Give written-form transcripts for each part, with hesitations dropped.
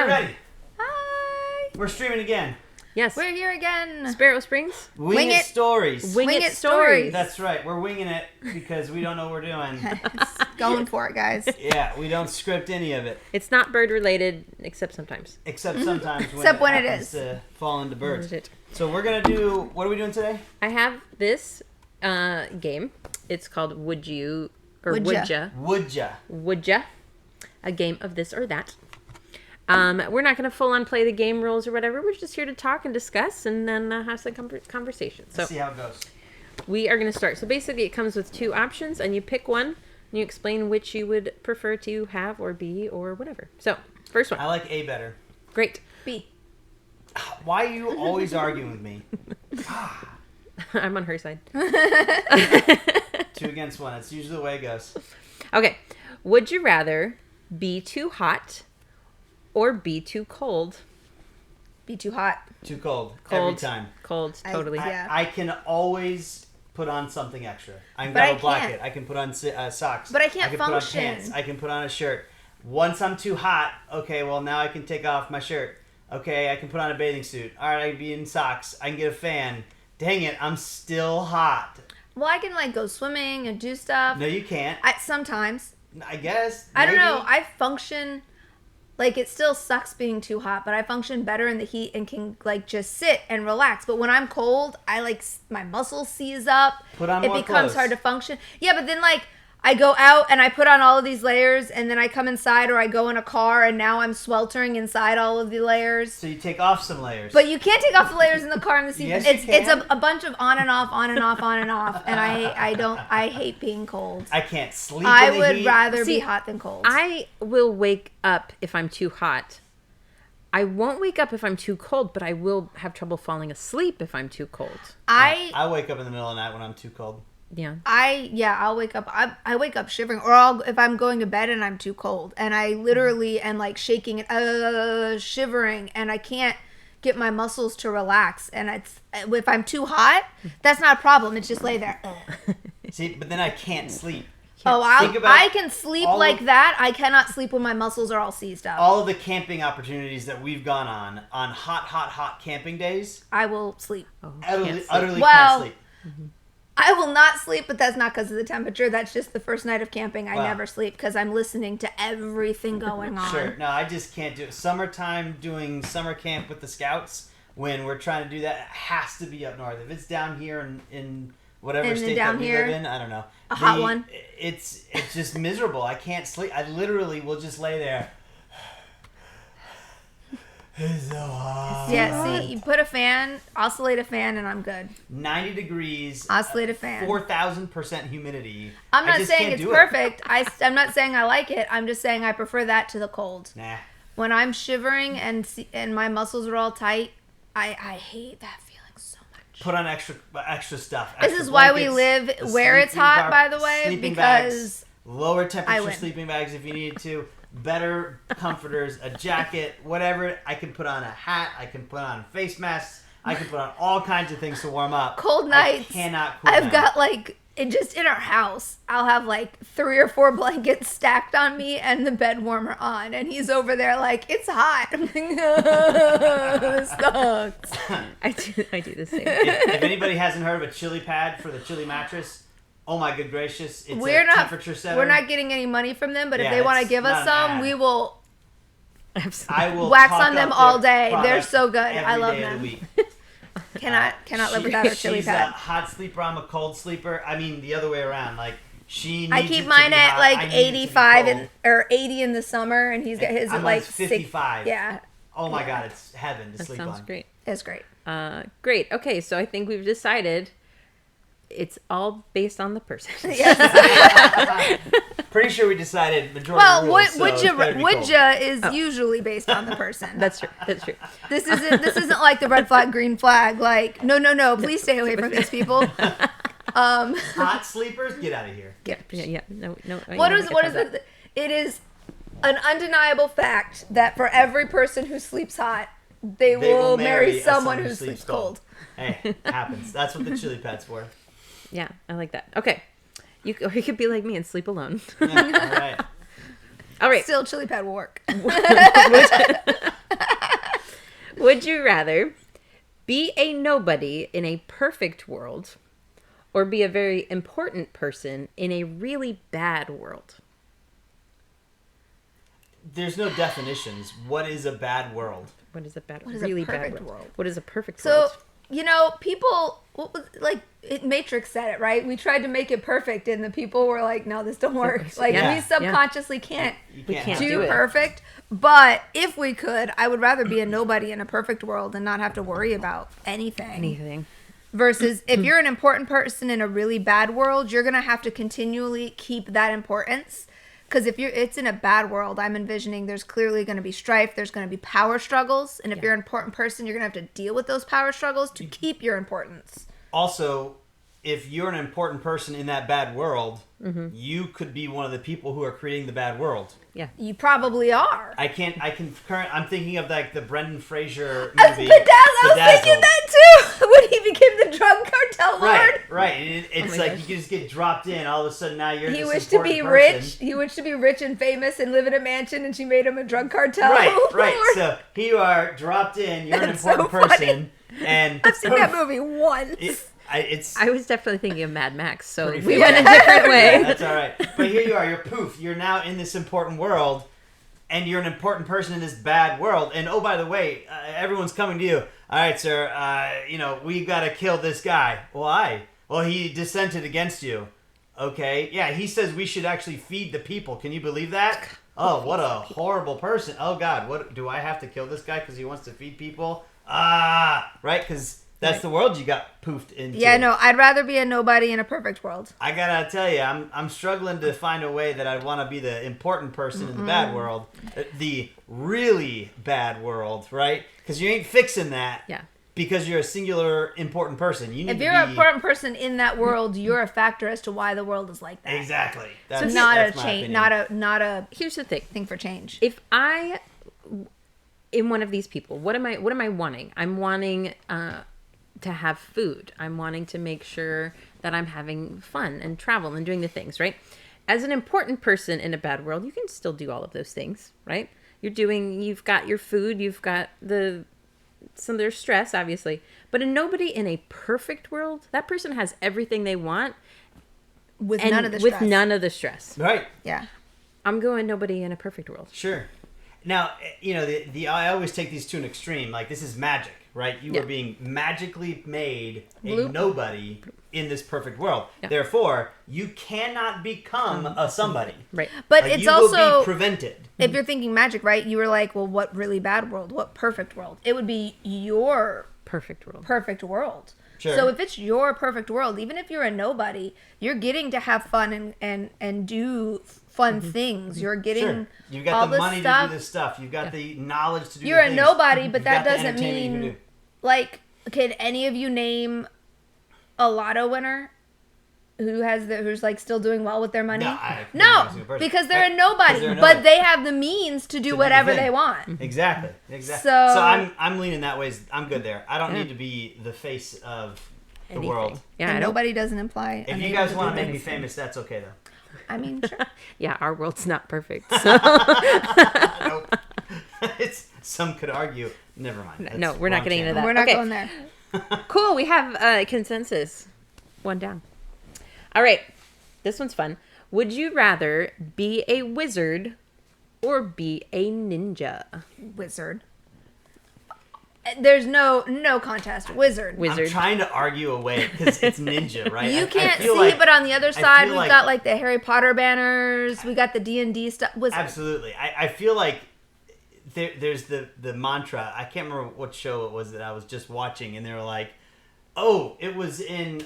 Get ready. Hi. We're streaming again. Yes. We're here again. Sparrow Springs. Wing It Stories. Wing It Stories. That's right. We're winging it because we don't know what we're doing. Going for it, guys. Yeah, we don't script any of it. It's not bird related, except sometimes. Except sometimes when it happens is. to fall into birds. That's it. So we're going to do... What are we doing today? I have this game. It's called Would You... Or Would-ya. Would-ya. Would-ya. A game of this or that. We're not going to full on play the game rules or whatever. We're just here to talk and discuss and then have some conversation. So Let's see how it goes. we are going to start. So basically it comes with two options and you pick one and you explain which you would prefer to have or be or whatever. So first one. I like A better. Great. B. Why are you always arguing with me? I'm on her side. 2 against 1. That's usually the way it goes. Okay. Would you rather be too hot or be too cold? Be too hot. Too cold. Cold. Every time. Cold, totally. Yeah. I can always put on something extra. I can But I grab a blanket. can't. I can put on socks. But I can't I can function. put on pants. I can put on a shirt. Once I'm too hot, okay, well now I can take off my shirt. Okay, I can put on a bathing suit. All right, I can be in socks. I can get a fan. Dang it, I'm still hot. Well, I can like go swimming and do stuff. No, you can't. Sometimes. I guess. I don't maybe. know. I function like it still sucks being too hot, but I function better in the heat and can like just sit and relax. But when I'm cold, I like my muscles seize up. Put on it more becomes clothes. hard to function. Yeah, but then like I go out and I put on all of these layers and then I come inside or I go in a car and now I'm sweltering inside all of the layers. So you take off some layers. But you can't take off the layers in the car in the seat. Yes, you It's can. a bunch of on and off, on and off, on and off. And I hate being cold. I can't sleep I in the would heat. rather See, be hot than cold. I will wake up if I'm too hot. I won't wake up if I'm too cold, but I will have trouble falling asleep if I'm too cold. I wake up in the middle of the night when I'm too cold. Yeah. I'll wake up. I wake up shivering, or if I'm going to bed and I'm too cold, and I literally am like shaking and shivering, and I can't get my muscles to relax. And if I'm too hot, that's not a problem. It's just lay there. See, but then I can't sleep. Oh, Think about I can sleep all like of- that. I cannot sleep when my muscles are all seized up. All of the camping opportunities that we've gone on hot camping days, I will sleep. Oh, utterly Well, can't sleep. I will not sleep, but that's not because of the temperature. That's just the first night of camping. I Wow. never sleep because I'm listening to everything going on. Sure. No, I just can't do it. Summertime doing summer camp with the scouts, when we're trying to do that, it has to be up north. If it's down here in whatever And then state down that we here, live in, I don't know. a hot one. It's just miserable. I can't sleep. I literally will just lay there. It's so hot. Yeah, see, you put a fan, oscillate a fan, and I'm good. 90 degrees. Oscillate a fan. 4,000% humidity. I'm I not just saying can't it's do it. perfect. I'm not saying I like it. I'm just saying I prefer that to the cold. Nah. When I'm shivering and my muscles are all tight, I hate that feeling so much. Put on extra stuff. This extra is why we blankets, live the where it's sleeping hot, by the way, sleeping because bags, lower I temperature win. sleeping bags if you need to, better comforters, a jacket, whatever. I can put on a hat. I can put on face masks. I can put on all kinds of things to warm up. cold nights. I cannot cool I've down. got like just in our house, I'll have like 3 or 4 blankets stacked on me and the bed warmer on, and he's over there like it's hot. I'm like, this sucks. I do the same. If anybody hasn't heard of a chili pad for the chili mattress, oh my good gracious, it's We're a not temperature setter. We're not getting any money from them, but Yeah, if they want to it's give us not an some, ad. we will Absolutely. I will wax talk on them up all their day. They're product so good. every I love day of them. the week. Cannot live without a chili She's pad. a hot sleeper. I'm a cold sleeper. I mean, the other way around. Like she. Needs I it keep to mine be at hot, like I need it to be 85 cold. or 80 in the summer, and he's got his I'm at like 55. Yeah, Oh my god, it's heaven to That sleep sounds on. great. it's great. Great. Okay, so I think we've decided it's all based on the person. Pretty sure we decided majority Well, rules, so it's better be cold. would-ya is usually based on the person. That's true. That's true. This isn't like the red flag, green flag. Like no, please stay away from these people. Hot sleepers, get out of here. Yeah. No. What is it? It is an undeniable fact that for every person who sleeps hot, they will marry someone who sleeps cold. Hey, it happens. That's what the chili pad's for. Yeah, I like that. Okay. You could be like me and sleep alone. Yeah, all right. All right. Still, chili pad will work. Would you rather be a nobody in a perfect world or be a very important person in a really bad world? There's no definitions. What is a bad world? What is a bad, What is a really perfect bad world? world? What is a perfect So, world? people, Matrix said it, right? We tried to make it perfect, and the people were like, no, this don't work. Like, Yeah. we subconsciously can't You can't do do it. perfect. But if we could, I would rather be a nobody in a perfect world and not have to worry about anything. Anything. Versus if you're an important person in a really bad world, you're going to have to continually keep that importance. Because if it's in a bad world, I'm envisioning there's clearly going to be strife. There's going to be power struggles. And if you're an important person, you're going to have to deal with those power struggles to keep your importance. Also, if you're an important person in that bad world, you could be one of the people who are creating the bad world. Yeah. You probably are. I'm thinking of like the Brendan Fraser Bedazzled. movie. I was thinking that too. When he became the drug cartel lord. Right. And it's my like gosh. you can just get dropped in. All of a sudden now you're He this wished to be important person. rich. He wished to be rich and famous and live in a mansion, and she made him a drug cartel. Right. lord. So here you are dropped in. You're an That's so important funny. person, and I've seen that movie once. It's I was definitely thinking of Mad Max, so Pretty we fair. went a different way. That's all right. But here you are. You're poof. You're now in this important world, and you're an important person in this bad world. And oh, by the way, everyone's coming to you. All right, sir. We got to kill this guy. Why? Well, he dissented against you. Okay. Yeah, he says we should actually feed the people. Can you believe that? Oh, what a horrible person. Oh, God. What do I have to kill this guy because he wants to feed people? Right? Because that's the world you got poofed into. Yeah, no, I'd rather be a nobody in a perfect world. I gotta tell you, I'm struggling to find a way that I'd want to be the important person in the bad world, the really bad world, right? Because you ain't fixing that. Yeah. Because you're a singular important person. You need If to you're be an important person in that world, you're a factor as to why the world is like that. exactly. It's not that's a my change, opinion. not a Here's the thing. thing for change. If I in one of these people, what am I wanting? I'm wanting to have food. I'm wanting to make sure that I'm having fun and travel and doing the things, right? As an important person in a bad world, you can still do all of those things, right? You've got your food, you've got some there's stress, obviously. But nobody in a perfect world, that person has everything they want With and none of the with stress. none of the stress. Right. Yeah. I'm going nobody in a perfect world. Sure. Now, I always take these to an extreme. Like, this is magic, right? You Yeah. are being magically made a Bloop. nobody in this perfect world. Yeah. Therefore, you cannot become a somebody. Right. But Like, it's you also will be prevented. if you're thinking magic, right? You were like, well, what really bad world? What perfect world? It would be your Perfect world. perfect world. Sure. So if it's your perfect world, even if you're a nobody, you're getting to have fun and do fun things. You're getting Sure. You've all got the this money stuff. to do this stuff. You've got the knowledge to do You're the a things. nobody, but You've that got the doesn't entertainment you can mean do. like, can any of you name a lotto winner who's like still doing well with their money? No, I- No, every single person. because they're a Right, nobody, 'cause they're a but nobody. they have the means to do the whatever thing. they want. Exactly. So- I'm leaning that way. I'm good there. I don't Yeah. need to be the face of the Anything. world. Yeah, And I don't. nobody doesn't imply. If you unable guys to want do to make me anything. famous, that's okay though. I mean, sure. Yeah, our world's not perfect. So Nope. Some could argue. Never mind. That's No, we're not wrong getting into channel. that. We're not Okay. going there. cool. We have consensus. One down. All right. This one's fun. Would you rather be a wizard or be a ninja? Wizard. There's no contest. Wizard. I'm Wizard. trying to argue away because it's ninja, right? You I can't feel see, like- but on the other I side, feel we've like- got like the Harry Potter banners. We got the D&D stuff. Wizard. Absolutely. I feel like there's the mantra. I can't remember what show it was that I was just watching, and they were like, "Oh, it was in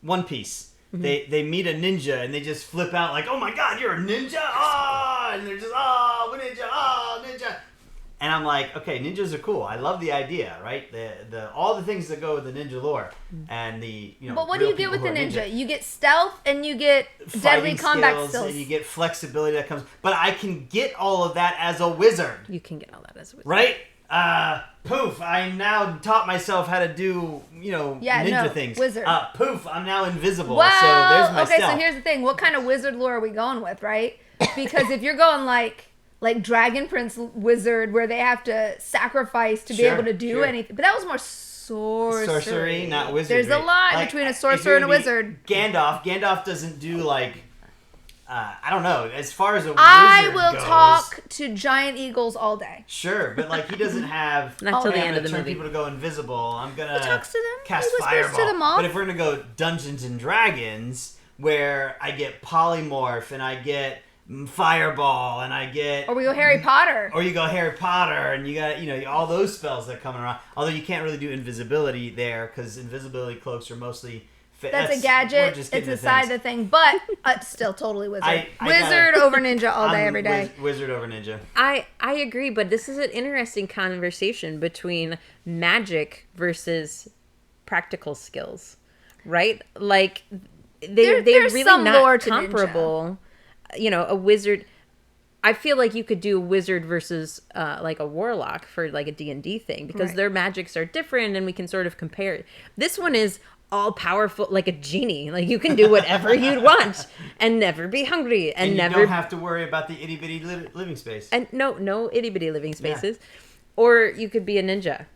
One Piece." They meet a ninja and they just flip out like, "Oh my God, you're a ninja!" Ah, and they're just ninja. And I'm like, okay, ninjas are cool. I love the idea, right? The all the things that go with the ninja lore and the But what do real you get with the people who are ninja? You get stealth and you get deadly fighting combat skills. and you get flexibility that comes. But I can get all of that as a wizard, You can get all that as a wizard. right? Poof! I now taught myself how to do Yeah, ninja no, things. wizard. Poof! I'm now invisible. Well, so there's my okay, stealth. so here's the thing. What kind of wizard lore are we going with, right? Because if you're going like like Dragon Prince wizard where they have to sacrifice to be Sure, able to do sure. anything. But that was more sorcery, Not wizardry. There's a line Like, between a if sorcerer you're and a gonna be wizard. Gandalf doesn't do like, I don't know. As far as a I wizard will goes, talk to giant eagles all day. Sure, but like he doesn't have. Not till "Hey, the I'm end of gonna the turn movie. people to go invisible. I'm gonna He talks to them. cast He whispers fireball. to them all. But if we're gonna go Dungeons and Dragons, where I get polymorph and I get fireball and I get, Or we go Harry Potter. or you go Harry Potter and you got all those spells that come around. Although you can't really do invisibility there because invisibility cloaks are mostly. That's a we're gadget. just It's getting a to side things. of the thing, but still totally wizard. I Wizard over ninja all day, I'm every day. Wizard over ninja. I agree, but this is an interesting conversation between magic versus practical skills, right? Like they're There's really some lore not to comparable. You know, a wizard. I feel like you could do a wizard versus like a warlock for like a D&D thing because Right. their magics are different and we can sort of compare it. This one is all powerful like a genie. Like you can do whatever you'd want and never be hungry and And you never don't have to worry about the itty bitty living space. and no itty bitty living spaces. Or you could be a ninja.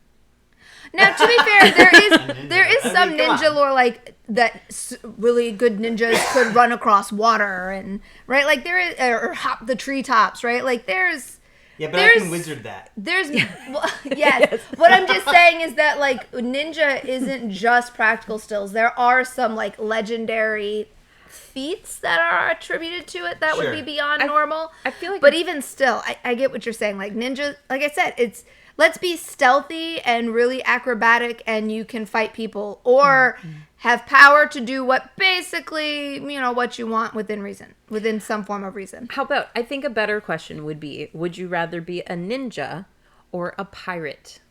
Now, to be fair, ninja. there is I mean, some come ninja on. lore like that. Really good ninjas could run across water and right, like there is or hop the treetops, right? Like there's Yeah, but I there's- can wizard that. There's well, yes. What I'm just saying is that like ninja isn't just practical skills. There are some like legendary feats that are attributed to it that Sure. would be beyond normal. I feel like but even still, I get what you're saying. Like ninja, like I said, it's let's be stealthy and really acrobatic, and you can fight people or have power to do what basically what you want within reason, within some form of reason. How about, I think a better question would be, would you rather be a ninja or a pirate?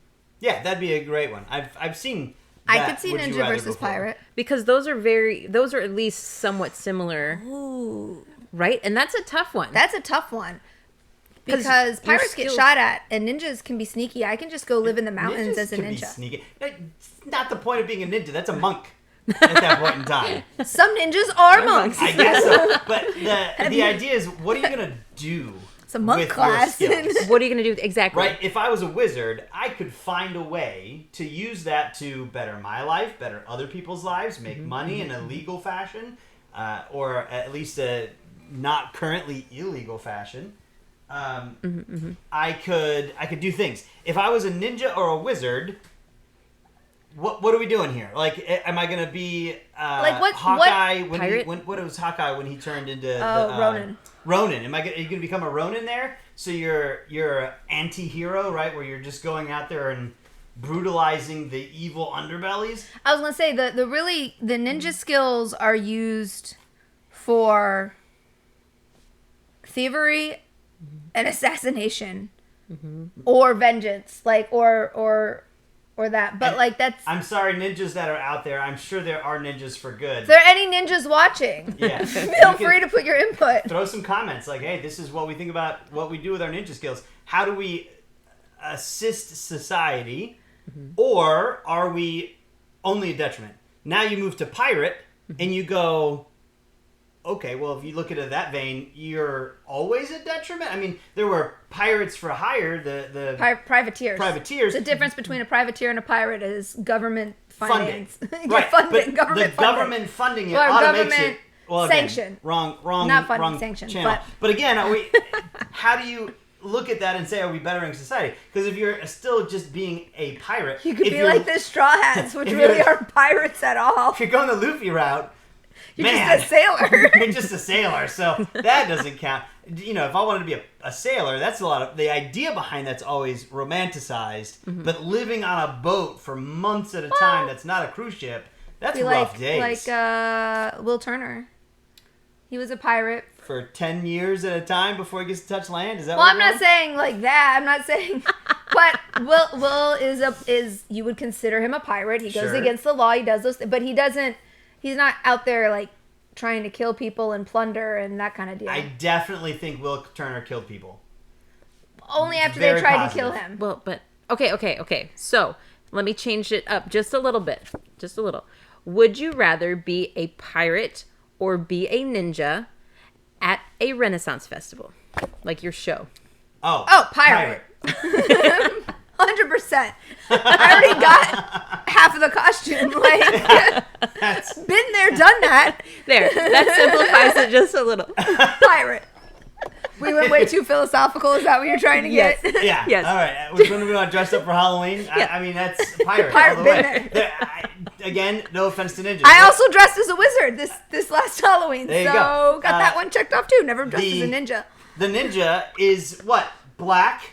Yeah, that'd be a great one. I've seen. I that could see Would You ninja Rather versus before. pirate. Because those are at least somewhat similar, Ooh. right? And that's a tough one. That's a tough one. 'Cause Because your pirates get skills- shot at and ninjas can be sneaky. I can just go live in the mountains Ninjas as a can be ninja. sneaky. That's not the point of being a ninja. That's a monk at that point in time. Some ninjas are monks. I guess so. But the idea is, what are you gonna do? It's a monk with class. Your skills? What are you going to do? Exactly. Right? If I was a wizard, I could find a way to use that to better my life, better other people's lives, make money in a legal fashion, or at least a not currently illegal fashion. I could do things. If I was a ninja or a wizard, what are we doing here? Like, am I gonna be Like, what Hawkeye when pirate? what was Hawkeye when he turned into Ronin. Ronin. Are you gonna become a Ronin there? So you're an anti-hero, right? Where you're just going out there and brutalizing the evil underbellies. I was gonna say the ninja skills are used for thievery and assassination or vengeance, like or that. But And like that's. I'm sorry, ninjas that are out there. I'm sure there are ninjas for good. If there are any ninjas watching, Yeah. feel You can free to put your input. throw some comments like, hey, this is what we think about what we do with our ninja skills. How do we assist society, or are we only a detriment? Now you move to pirate, and you go, okay, well, if you look at it that vein, you're always a detriment. I mean, there were pirates for hire, the Privateers. privateers. The difference between a privateer and a pirate is government Funding. finance. Right, funding, but government the funding. government funding it Well, auto government makes it again, sanction. wrong, Not funding, wrong sanction, channel. But again, how do you look at that and say, are we bettering society? Because if you're still just being a pirate, You could if be you're- like the Straw Hats, which if really you're- aren't pirates at all. If you're going the Luffy route, You're man, just a sailor. you're just a sailor, so that doesn't count. You know, if I wanted to be a sailor, that's a lot of the idea behind that's always romanticized. But living on a boat for months at a time, that's not a cruise ship. That's Be rough days. like Will Turner. He was a pirate. For 10 years at a time before he gets to touch land? Is that Well, what I'm not saying like that. I'm not saying, but Will is you would consider him a pirate. He goes Sure. against the law. He does those, but he doesn't. He's not out there like trying to kill people and plunder and that kind of deal. I definitely think Will Turner killed people. Only after Very they tried positive. to kill him. Well, but okay. So let me change it up just a little bit. Just a little. Would you rather be a pirate or be a ninja at a Renaissance festival? Like your show. Oh, pirate. 100%. I already got half of the costume. Like, That's been there, done that. There. That simplifies it just a little. Pirate. We went way too philosophical. Is that what you're trying to get? Yes. yeah. Yes. All right. Which one do we want dressed up for Halloween? Yeah. I mean, that's pirate. Pirate all the been way. Again, no offense to ninjas. I also dressed as a wizard this last Halloween. There you so go. got that one checked off too. Never dressed as a the- ninja. The ninja is what? Black,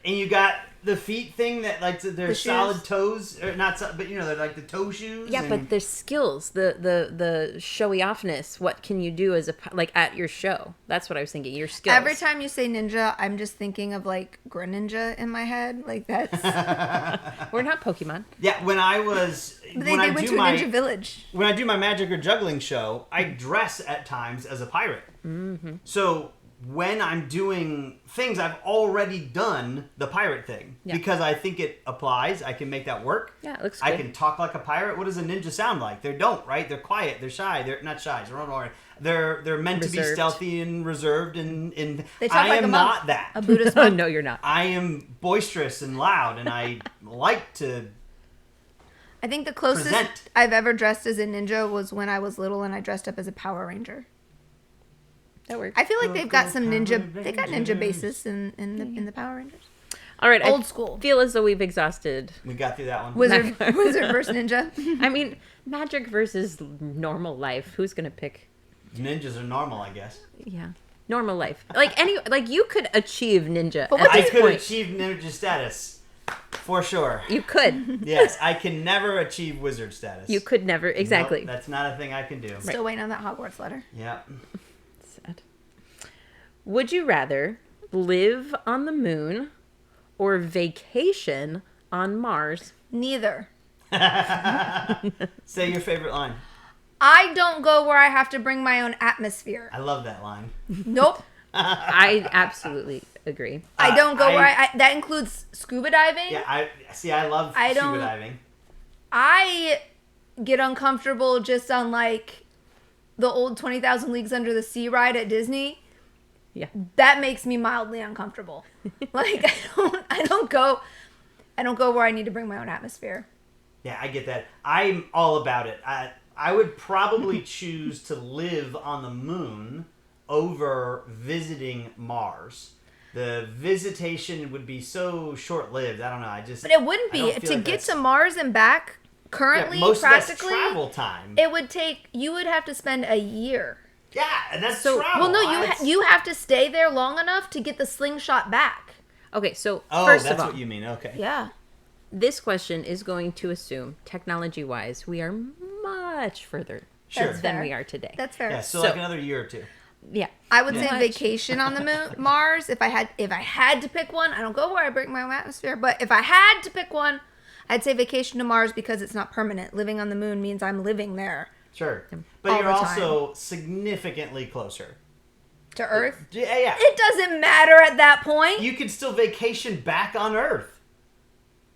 and you got the feet thing that like they're The shoes. solid toes, or not, but you know they're like the toe shoes. Yeah, and- but there's skills, the showy offness. What can you do as like at your show? That's what I was thinking. Your skills. Every time you say ninja, I'm just thinking of like Greninja in my head. Like that's. We're not Pokemon. yeah. When I was But when they I went do to a my ninja village. when I do my magic or juggling show, I dress at times as a pirate. Mm-hmm. So when I'm doing things, I've already done the pirate thing because I think it applies. I can make that work. Yeah, it looks I good. can talk like a pirate. What does a ninja sound like? They don't, right? They're quiet. They're shy. They're not shy. They're meant to be Reserved. stealthy and reserved. And They talk I like am a monk. not that. A Buddhist Oh monk. no, you're not. I am boisterous and loud, and I like to. I think the closest Present. I've ever dressed as a ninja was when I was little and I dressed up as a Power Ranger. That works. I feel like they've got Go some Power ninja. They got ninja Rangers. bases in the Power Rangers. All right. Old I school. feel as though we've exhausted. We got through that one. Wizard versus ninja. I mean, magic versus normal life. Who's gonna pick? Ninjas are normal, I guess. Yeah, normal life. Like you could achieve ninja. But at what I this could point. achieve ninja status, for sure. You could. Yes, I can never achieve wizard status. You could never. Exactly. Nope, that's not a thing I can do. Still waiting on that Hogwarts letter. Yep. Sad. Would you rather live on the moon or vacation on Mars? Neither. Say your favorite line. I don't go where I have to bring my own atmosphere. I love that line. Nope. I absolutely agree. I don't go I- where I that includes scuba diving. Yeah, I love I scuba don't- diving. I get uncomfortable just on like the old 20,000 Leagues Under the Sea ride at Disney. Yeah. That makes me mildly uncomfortable. Like I don't go where I need to bring my own atmosphere. Yeah, I get that. I'm all about it. I would probably choose to live on the moon over visiting Mars. The visitation would be so short-lived. I don't know. But it wouldn't I don't be feel to like get that's- to Mars and back. Currently, most of that's practically, travel time. it would take. You would have to spend a year. Yeah, and that's So- travel. Well, no, you have to stay there long enough to get the slingshot back. Okay, so Oh, first that's of all, what you mean. Okay. Yeah. this question is going to assume, technology-wise, we are much further Sure. That's than fair. we are today. That's fair. Yeah, so So- like another year or two. Yeah. I would say Much. vacation on the moon, Mars. If I had to pick one, I don't go where I bring my own atmosphere. But if I had to pick one, I'd say vacation to Mars because it's not permanent. Living on the moon means I'm living there. Sure. But All you're the also significantly closer. To Earth, Yeah. it doesn't matter at that point. You can still vacation back on Earth.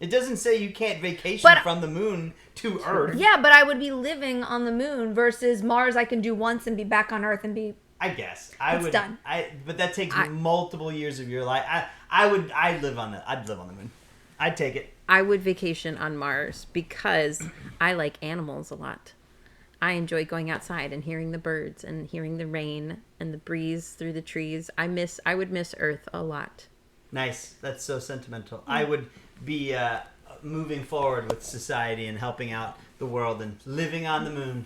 It doesn't say you can't vacation But- from the moon to Earth. Yeah, but I would be living on the moon versus Mars. I can do once and be back on Earth and be. I guess I It's would. done. But that takes multiple years of your life. I'd live on the moon. I'd take it. I would vacation on Mars because I like animals a lot. I enjoy going outside and hearing the birds and hearing the rain and the breeze through the trees. I would miss Earth a lot. Nice. That's so sentimental. I would be moving forward with society and helping out the world and living on the moon.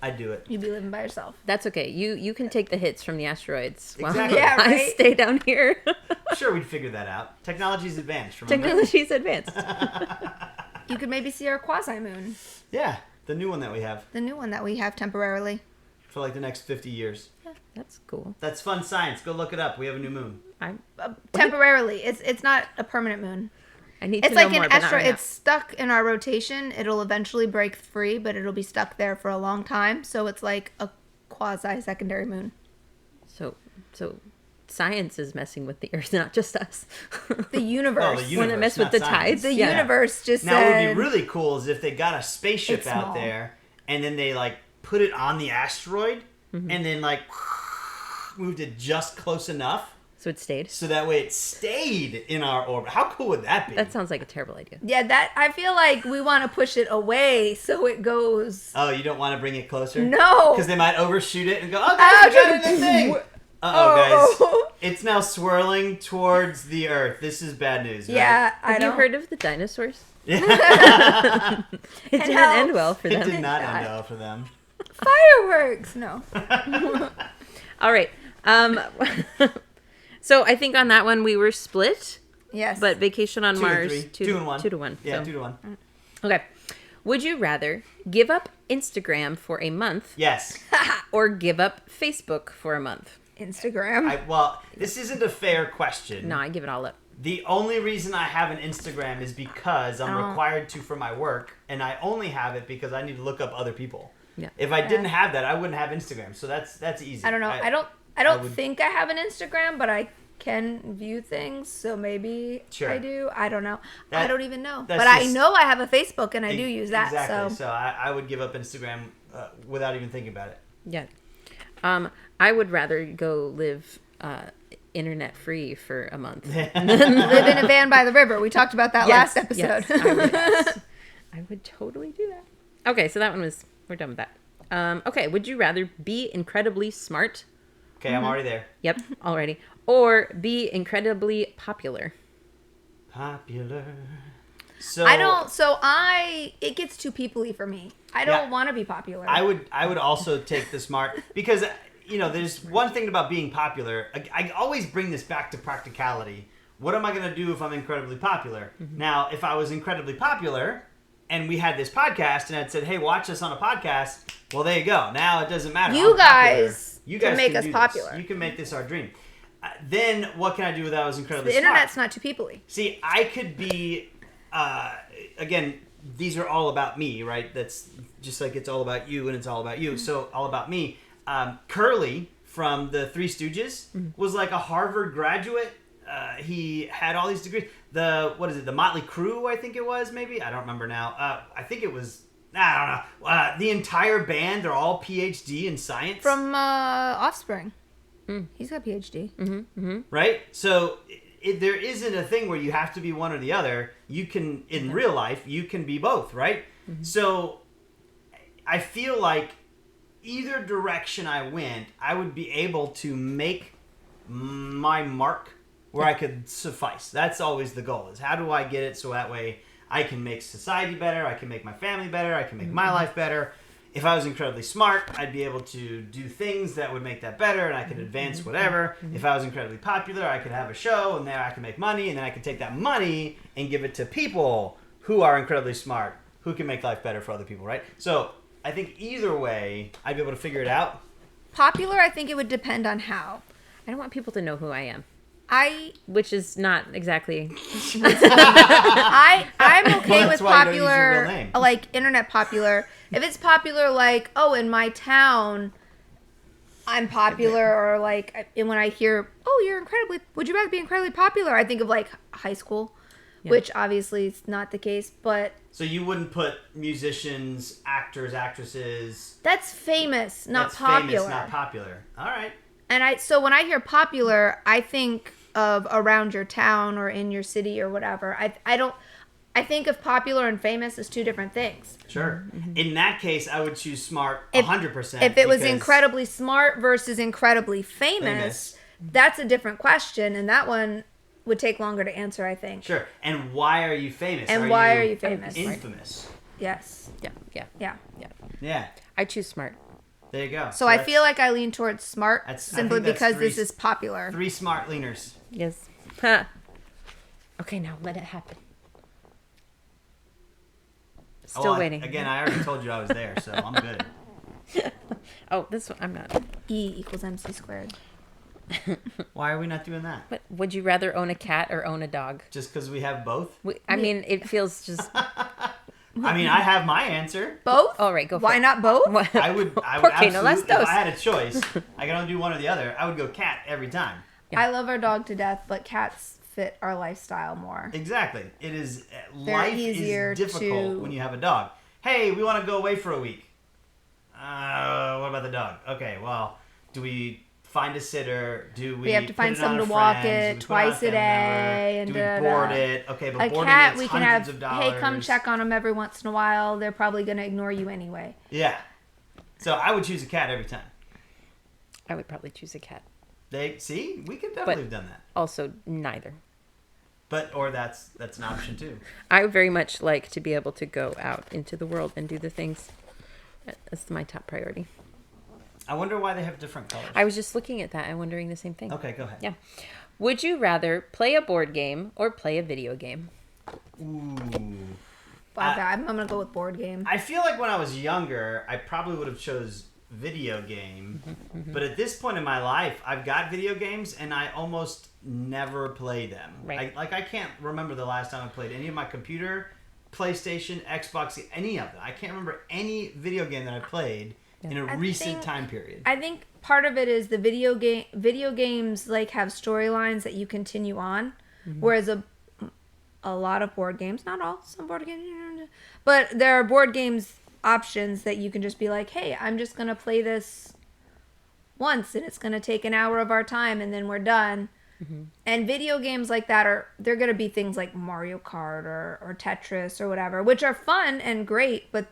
I'd do it. You'd be living by yourself. That's okay. You can take the hits from the asteroids while Exactly. Yeah, I right? stay down here. Sure, we'd figure that out. Technology's advanced. Remember? Technology's advanced. You could maybe see our quasi moon, Yeah, the new one that we have the new one that we have temporarily. for like the next 50 years. That's cool. That's fun science. Go look it up. We have a new moon. Temporarily, it's not a permanent moon. I need It's to know like more, an but not asteroid. right now. It's stuck in our rotation. It'll eventually break free, but it'll be stuck there for a long time. So it's like a quasi secondary moon. So science is messing with the Earth, not just us. The universe. Oh, the When it universe, messed with not the science. tides. The Yeah. universe just Now, what would said. be really cool is if they got a spaceship It's out small. there and then they like put it on the asteroid Mm-hmm. and then like moved it just close enough So it stayed. So that way it stayed in our orbit. How cool would that be? That sounds like a terrible idea. Yeah, that I feel like we want to push it away so it goes. Oh, you don't want to bring it closer? No. Because they might overshoot it and go, oh, guys, we got it in the thing. Uh-oh, guys. It's now swirling towards the Earth. This is bad news, right? Yeah, Have you heard of the dinosaurs? Yeah. It didn't end well for It them. did not end well for them. Fireworks. No. All right. So I think on that one we were split. Yes. But Vacation on 2 Mars, and 3. 2 and 1. 2 to 1. Yeah, so. 2 to 1. Okay. Would you rather give up Instagram for a month Yes. or give up Facebook for a month? Instagram. Well, this isn't a fair question. No, I give it all up. The only reason I have an Instagram is because I'm required to for my work, and I only have it because I need to look up other people. Yeah. If I didn't have that, I wouldn't have Instagram. So that's easy. I don't know. I don't think I have an Instagram, but I can view things, so maybe Sure. I do. I don't know. I don't even know. that's But I just- know I have a Facebook and I do use that. Exactly. So So I would give up Instagram without even thinking about it. Yeah. I would rather go live internet free for a month. live in a van by the river. We talked about that last episode. Yes, I would totally do that. Okay, so that one was, we're done with that. Okay, would you rather be incredibly smart? Okay, I'm already there. Yep, already. Or be incredibly popular? Popular. So it gets too people-y for me. I don't want to be popular. I would also take the smart because there's one thing about being popular. I always bring this back to practicality. What am I going to do if I'm incredibly popular? Mm-hmm. Now, if I was incredibly popular and we had this podcast and I'd said, "Hey, watch us on a podcast," well, there you go. Now it doesn't matter. You guys can make us do popular. This. You can make this our dream. Then what can I do if I was incredibly the smart? internet's not too people-y. See, I could be, again, these are all about me, right? That's just like it's all about you and it's all about you. So all about me. Curly from the Three Stooges was like a Harvard graduate. He had all these degrees. The Motley Crue, I think it was, maybe? I don't remember now. I think it was, I don't know. The entire band, they're all PhD in science. From Offspring. He's got a PhD. Right? So there isn't a thing where you have to be one or the other. You can, in real life, you can be both, right? So I feel like either direction I went, I would be able to make my mark where I could suffice. That's always the goal, is how do I get it so that way I can make society better, I can make my family better, I can make my life better. If I was incredibly smart, I'd be able to do things that would make that better and I could advance whatever. If I was incredibly popular, I could have a show and then I can make money and then I can take that money and give it to people who are incredibly smart, who can make life better for other people, right? So I think either way, I'd be able to figure it out. Popular, I think it would depend on how. I don't want people to know who I am. Which is not exactly. I'm okay Well, that's with why you don't use your real popular, name. like internet popular. If it's popular, like, oh, in my town, I'm popular, or like, and when I hear, oh, would you rather be incredibly popular? I think of like high school, which obviously is not the case, but. So you wouldn't put musicians, actors, actresses. That's famous, not That's popular. famous, not popular. All right. And so when I hear popular, I think of around your town or in your city or whatever. I think of popular and famous as two different things. Sure. In that case, I would choose smart 100%. If it was incredibly smart versus incredibly famous, that's a different question, and that one would take longer to answer, I think. Sure. And why are you famous? And why are you famous? Infamous. Yes. Yeah. I choose smart. There you go. So I feel like I lean towards smart simply that's because three- this is popular. 3 smart leaners. Yes. Huh. Okay, now let it happen. Still waiting. Again, I already told you I was there, so I'm good. Oh, this one, I'm not. E equals MC squared. Why are we not doing that? But would you rather own a cat or own a dog? Just because we have both? I mean, it feels just. I mean, I have my answer. Both? All right, go for Why it. not both? I would Okay, no, absolutely, las if dos. I had a choice, I could only do one or the other, I would go cat every time. Yeah. I love our dog to death, but cats fit our lifestyle more. Exactly. It is, They're life easier is difficult to- when you have a dog. Hey, we want to go away for a week. What about the dog? Okay, well, do we find a sitter? Do we have to find put it on someone our to walk friends? it Do we put it on twice a family day, member? and do we board it? Okay, but a boarding cat, it's we can hundreds have, of dollars. hey, come check on them every once in a while. They're probably going to ignore you anyway. Yeah. So I would choose a cat every time. I would probably choose a cat. See, we could definitely have done that. Also, neither. Or that's an option too. I would very much like to be able to go out into the world and do the things. That's my top priority. I wonder why they have different colors. I was just looking at that and wondering the same thing. Okay, go ahead. Yeah. Would you rather play a board game or play a video game? Ooh. I'm going to go with board game. I feel like when I was younger, I probably would have chose video game. But at this point in my life, I've got video games and I almost never play them. Right. I can't remember the last time I played any of my computer, PlayStation, Xbox, any of them. I can't remember any video game that I played in a recent time period. I think part of it is the video games like have storylines that you continue on, whereas a lot of board games, not all, some board games, but there are board games options that you can just be like, hey, I'm just gonna play this once and it's gonna take an hour of our time and then we're done. And video games like that they're gonna be things like Mario Kart or Tetris or whatever, which are fun and great, but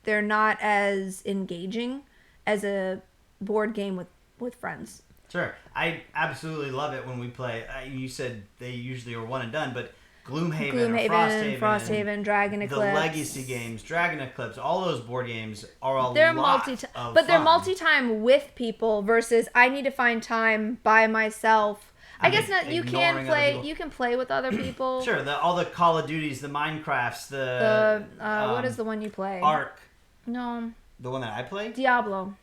they're not as engaging as a board game with friends. Sure. I absolutely love it when we play. You said they usually are one and done, but Gloomhaven, Frosthaven, Dragon Eclipse. The Legacy games, Dragon Eclipse, all those board games are a they're lot but they're multi-time with people versus I need to find time by myself. I guess not. You can play with other people. Sure. All the Call of Duties, the Minecrafts, what is the one you play? Ark. No. The one that I played? Diablo,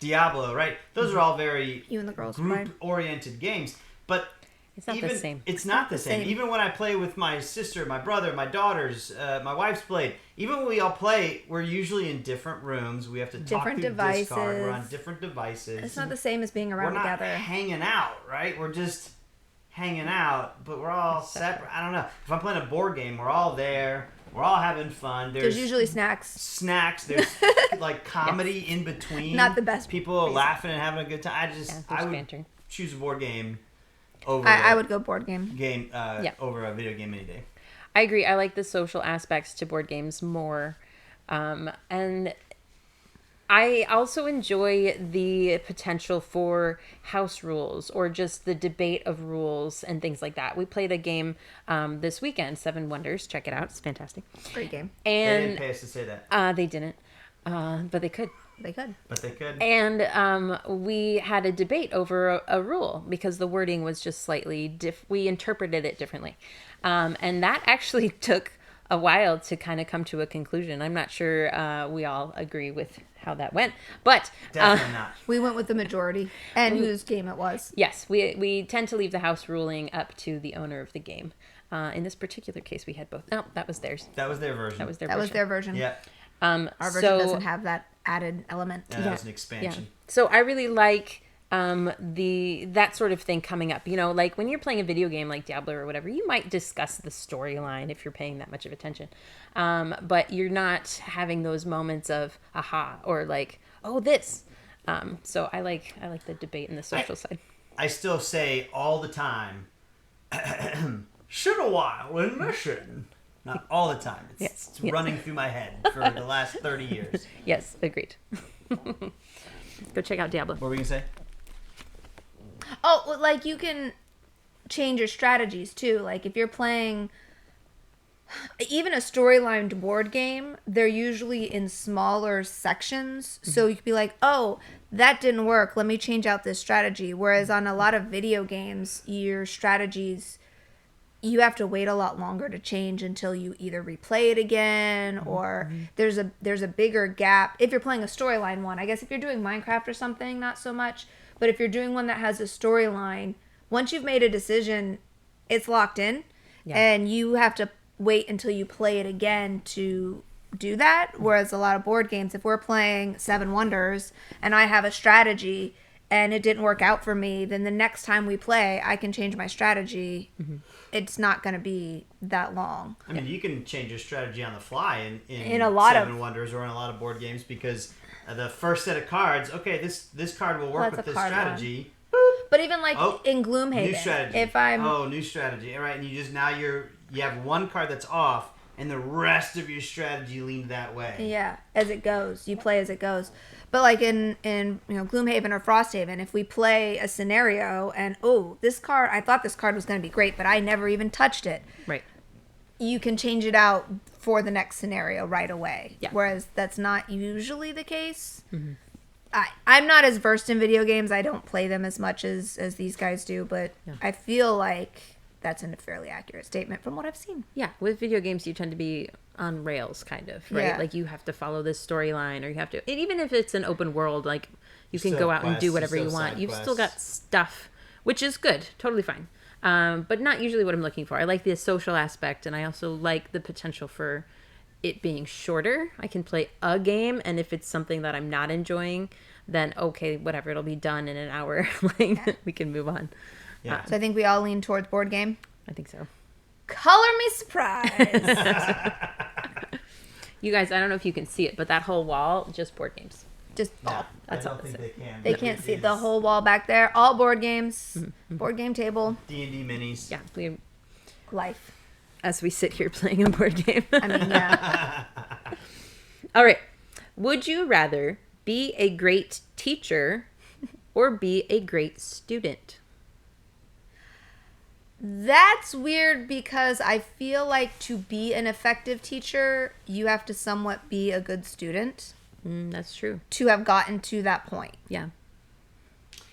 right. Those are all very you and the girls group-oriented games. But it's not the same. It's not the same. Even when I play with my sister, my brother, my daughters, my wife's played. Even when we all play, we're usually in different rooms. We have to talk through Discord. We're on different devices. It's not the same as being around together. We're not hanging out, right? We're just hanging out, but we're all separate. I don't know. If I'm playing a board game, we're all there. We're all having fun. There's usually snacks. There's like comedy in between. Not the best. People are laughing and having a good time. I would banter. choose a board game over. I would go board game. Over a video game any day. I agree. I like the social aspects to board games more, and I also enjoy the potential for house rules or just the debate of rules and things like that. We played a game this weekend, Seven Wonders. Check it out. It's fantastic. Great game. And they didn't pay us to say that. They didn't. But they could. But they could. And we had a debate over a rule because the wording was just slightly we interpreted it differently. And that actually took a while to kind of come to a conclusion. I'm not sure we all agree with how that went, but definitely not. We went with the majority and whose game it was. Yes, we tend to leave the house ruling up to the owner of the game. In this particular case, we had both. No, that was theirs. That was their version. That was their version. Yeah. Our version doesn't have that added element. Yeah, that was an expansion. Yeah. So I really like that sort of thing coming up. You know, like when you're playing a video game like Diablo or whatever, you might discuss the storyline if you're paying that much of attention. But you're not having those moments of aha or like, oh, this. So I like the debate and the social side. I still say all the time, should a while in mission. Not all the time. It's running through my head for the last 30 years. Yes, agreed. Go check out Diablo. What were we going to say? Oh, like you can change your strategies too. Like if you're playing even a storyline board game, they're usually in smaller sections. So you could be like, oh, that didn't work. Let me change out this strategy. Whereas on a lot of video games, your strategies, you have to wait a lot longer to change until you either replay it again or there's a bigger gap. If you're playing a storyline one, I guess if you're doing Minecraft or something, not so much. But if you're doing one that has a storyline, once you've made a decision, it's locked in. Yeah. And you have to wait until you play it again to do that. Whereas a lot of board games, if we're playing Seven Wonders and I have a strategy and it didn't work out for me, then the next time we play, I can change my strategy. It's not going to be that long. I mean, you can change your strategy on the fly in a lot Seven Wonders or in a lot of board games because the first set of cards, okay, this card will work with this strategy. Boop, But even like in New Gloomhaven, strategy. if I'm new strategy. All right, and you just you have one card that's off, and the rest of your strategy leaned that way. yeah, as it goes, you play as it goes. But like in Gloomhaven or Frosthaven, if we play a scenario and this card, I thought this card was going to be great, but I never even touched it. Right. You can change it out for the next scenario right away. Yeah. Whereas that's not usually the case. Mm-hmm. I'm not as versed in video games. I don't play them as much as these guys do, but I feel like that's a fairly accurate statement from what I've seen. Yeah, with video games, you tend to be on rails, kind of, right? Yeah. Like you have to follow this storyline, or you have to, and even if it's an open world, like you can Still go out and quests, do whatever still you want. side You've quests. still got stuff, which is good, totally fine, but not usually what I'm looking for. I like the social aspect, and I also like the potential for it being shorter. I can play a game, and if it's something that I'm not enjoying, then okay, whatever, it'll be done in an hour. We can move on. Yeah. So I think we all lean towards board game. I think so. Color me surprised. You guys, I don't know if you can see it, but that whole wall, just board games. Just No, That's I all don't think that's they can. they can't see the whole wall back there. All board games, board game table, D&D minis. Yeah, we, life. as we sit here playing a board game. I mean, yeah. All right. Would you rather be a great teacher or be a great student? That's weird because I feel like to be an effective teacher, you have to somewhat be a good student That's true. to have gotten to that point. Yeah.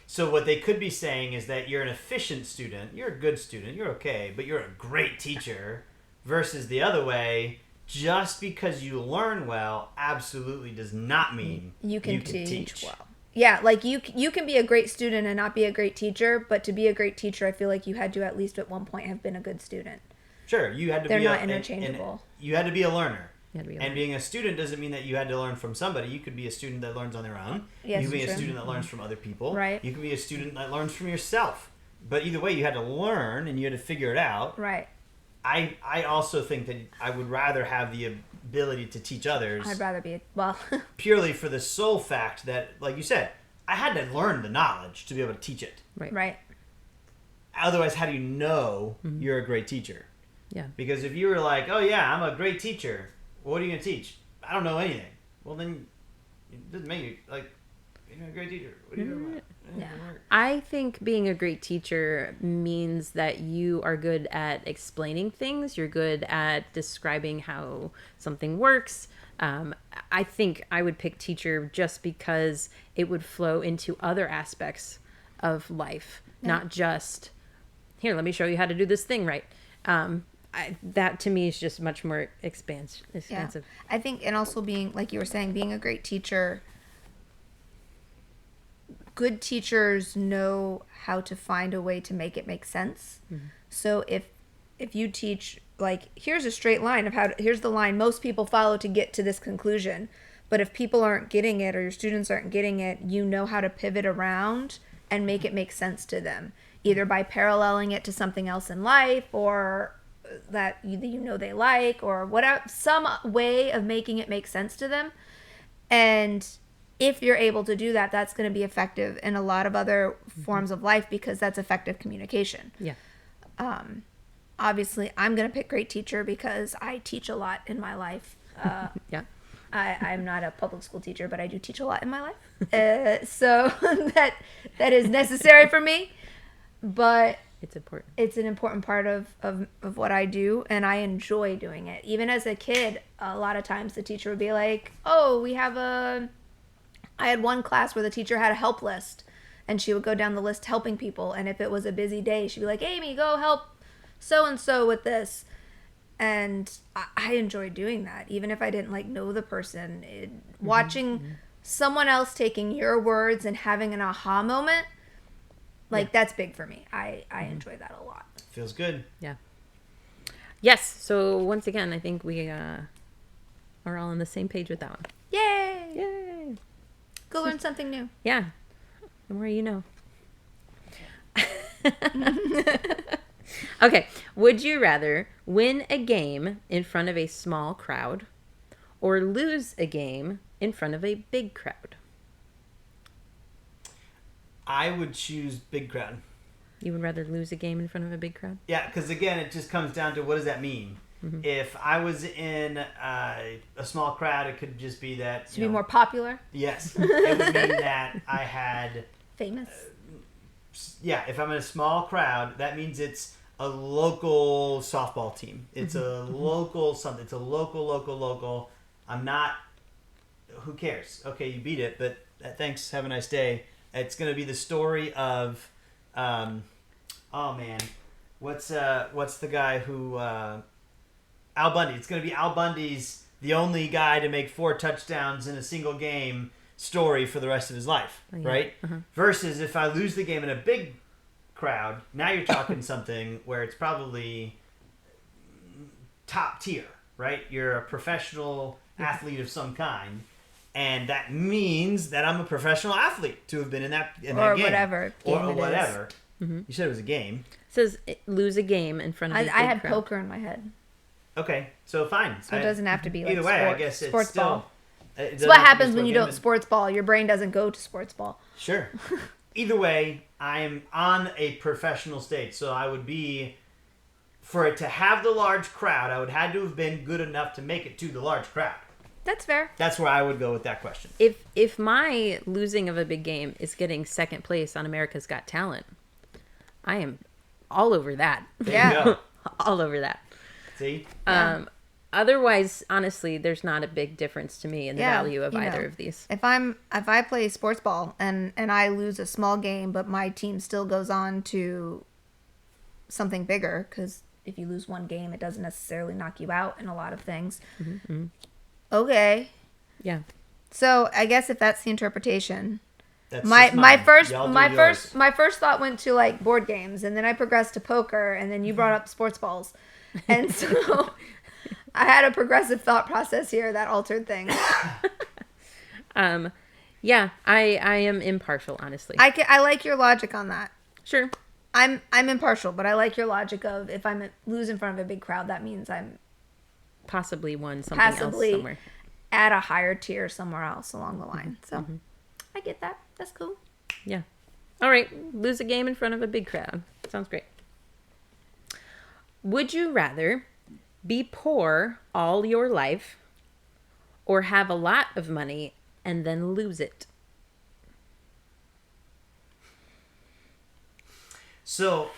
So what they could be saying is that you're an efficient student, you're a good student, you're okay, but you're a great teacher, versus the other way, just because you learn well absolutely does not mean You can teach well. Yeah, like you can be a great student and not be a great teacher, but to be a great teacher, I feel like you had to at least at one point have been a good student. Sure, you had to They're be not a, interchangeable. you had to be a learner. You had to be a And learner. being a student doesn't mean that you had to learn from somebody. You could be a student that learns on their own. Yes, you can be true. a student that learns from other people. Right. You can be a student that learns from yourself. But either way, you had to learn and you had to figure it out. Right. I also think that I would rather have the ability to teach others I'd rather be, well, purely for the sole fact that, like you said, I had to learn the knowledge to be able to teach it. Right. right. Otherwise, how do you know you're a great teacher? Yeah. Because if you were like, oh yeah, I'm a great teacher, what are you going to teach? I don't know anything. Well, then it doesn't make you, like, you're a great teacher. What are you doing? Yeah. I think being a great teacher means that you are good at explaining things. You're good at describing how something works. I think I would pick teacher just because it would flow into other aspects of life, not just, here, let me show you how to do this thing right. That to me is just much more expansive. Yeah. I think, and also being, like you were saying, being a great teacher, good teachers know how to find a way to make it make sense. Mm-hmm. So if you teach, like, here's a straight line of here's the line most people follow to get to this conclusion, but if people aren't getting it or your students aren't getting it, you know how to pivot around and make it make sense to them, either by paralleling it to something else in life or that you know they like, or whatever, some way of making it make sense to them. And if you're able to do that, that's going to be effective in a lot of other forms of life because that's effective communication. Yeah. Obviously, I'm going to pick great teacher because I teach a lot in my life. Yeah. I'm not a public school teacher, but I do teach a lot in my life. So that is necessary for me. But It's important. it's an important part of what I do, and I enjoy doing it. Even as a kid, a lot of times the teacher would be like, oh, I had one class where the teacher had a help list, and she would go down the list helping people, and if it was a busy day, she'd be like, Amy, go help so-and-so with this. And I enjoy doing that, even if I didn't, like, know the person. Watching someone else taking your words and having an aha moment, like, that's big for me. I enjoy that a lot. Feels good. Yeah. Yes. So once again, I think we are all on the same page with that one. Yay! Yay. Go learn something new. Yeah. The more you know. Okay. Would you rather win a game in front of a small crowd or lose a game in front of a big crowd? I would choose big crowd. You would rather lose a game in front of a big crowd? Yeah, because again, it just comes down to what does that mean? Mm-hmm. If I was in a small crowd, it could just be that... To be more popular. Yes. It would mean that I had... Famous. Yeah, if I'm in a small crowd, that means it's a local softball team. It's a local something. It's a local. I'm not... Who cares? Okay, you beat it, but thanks. Have a nice day. It's going to be the story of... oh, man. What's the guy who... Al Bundy. It's going to be Al Bundy's the only guy to make 4 touchdowns in a single game story for the rest of his life, right? Versus if I lose the game in a big crowd, now you're talking something where it's probably top tier, right? You're a professional athlete of some kind, and that means that I'm a professional athlete to have been in that game. Whatever game or it whatever. is. You said it was a game. It says lose a game in front of a big I had crowd. poker in my head. Okay, so fine. So it doesn't have to be like either way. I guess it's sports still. ball. It It's doesn't what have to be happens when you sport don't game, sports ball. Your brain doesn't go to sports ball. Sure. Either way, I am on a professional stage, so I would be, for it to have the large crowd, I would had to have been good enough to make it to the large crowd. That's fair. That's where I would go with that question. If my losing of a big game is getting second place on America's Got Talent, I am all over that. There Yeah. you go. All over that. See? Otherwise, honestly, there's not a big difference to me in the Yeah, value of you either know. of these. If I play sports ball and I lose a small game, but my team still goes on to something bigger, because if you lose one game, it doesn't necessarily knock you out in a lot of things. Okay, Yeah. so I guess if that's the interpretation, That's my just mine. first Y'all do my yours. first my first thought went to like board games, and then I progressed to poker, and then you brought up sports balls, and so I had a progressive thought process here that altered things. Yeah, I am impartial, honestly. I like your logic on that. Sure. I'm impartial, but I like your logic of if I'm lose in front of a big crowd, that means I'm Possibly won something Passively. else somewhere. at a higher tier somewhere else along the line. So I get that. That's cool. Yeah. All right. Lose a game in front of a big crowd. Sounds great. Would you rather be poor all your life or have a lot of money and then lose it? So,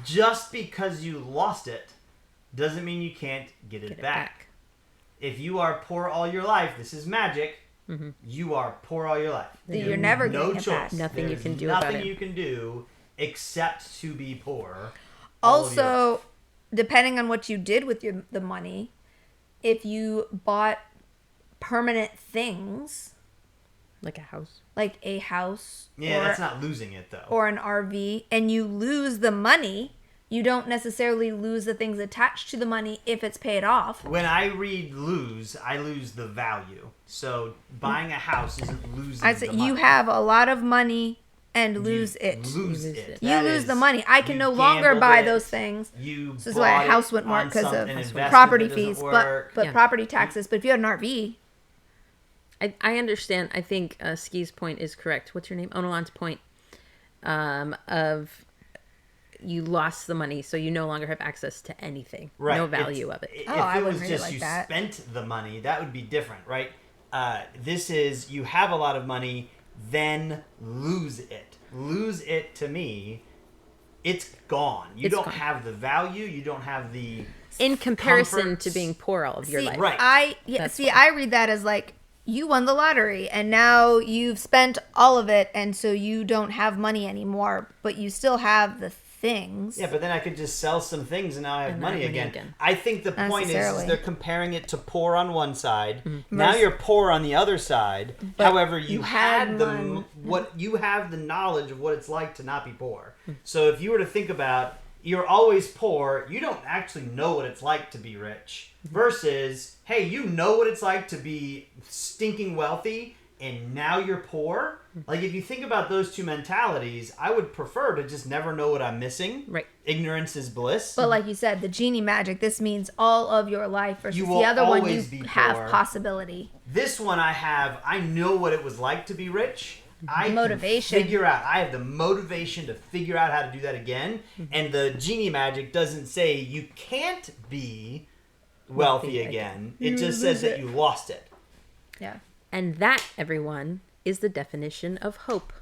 just because you lost it doesn't mean you can't get it back. If you are poor all your life, this is magic. You are poor all your life. You're You have never no getting it choice. back. Nothing you There's can do about Nothing it. you can do except to be poor. all of your life. Also, depending on what you did with the money, if you bought permanent things Like a house. like a house Yeah, or, that's not losing it though. or an RV, and you lose the money, you don't necessarily lose the things attached to the money if it's paid off. When I read lose, I lose the value. So buying a house isn't losing I said the money. you have a lot of money and lose You it. Lose You it. lose it. You That lose is- the money. I can you no longer gambled buy it. those things. You This is why a bought house it went more on because some- of an investment property that doesn't fees, work. but Yeah. property taxes. But if you had an RV, I understand. I think Ski's point is correct. What's your name? Onalon's point of you lost the money, so you no longer have access to anything. Right. No value of it. If I it was wouldn't read it just like you that. spent the money, that would be different, right? This is you have a lot of money, then lose it. Lose it to me, it's gone. You It's don't gone. have the value. You don't have the In comparison comforts. to being poor all of your see, life. Right. That's I read that as like you won the lottery and now you've spent all of it, and so you don't have money anymore, but you still have the things. Yeah, but then I could just sell some things and now I have And money, have money again. again. I think the point is Necessarily. they're comparing it to poor on one side. Now Versus- you're poor on the other side. But However, you you had had the one. what you have the knowledge of what it's like to not be poor. So if you were to think about you're always poor, you don't actually know what it's like to be rich. Versus, hey, you know what it's like to be stinking wealthy and now you're poor. Like if you think about those two mentalities, I would prefer to just never know what I'm missing. Right. Ignorance is bliss. But like you said, the genie magic, this means all of your life versus You will the other one you always be have poor. possibility. This one I know what it was like to be rich. I Motivation. can figure out. I have the motivation to figure out how to do that again. And the genie magic doesn't say you can't be wealthy again. It just says that you lost it. Yeah. And that, everyone, is the definition of hope.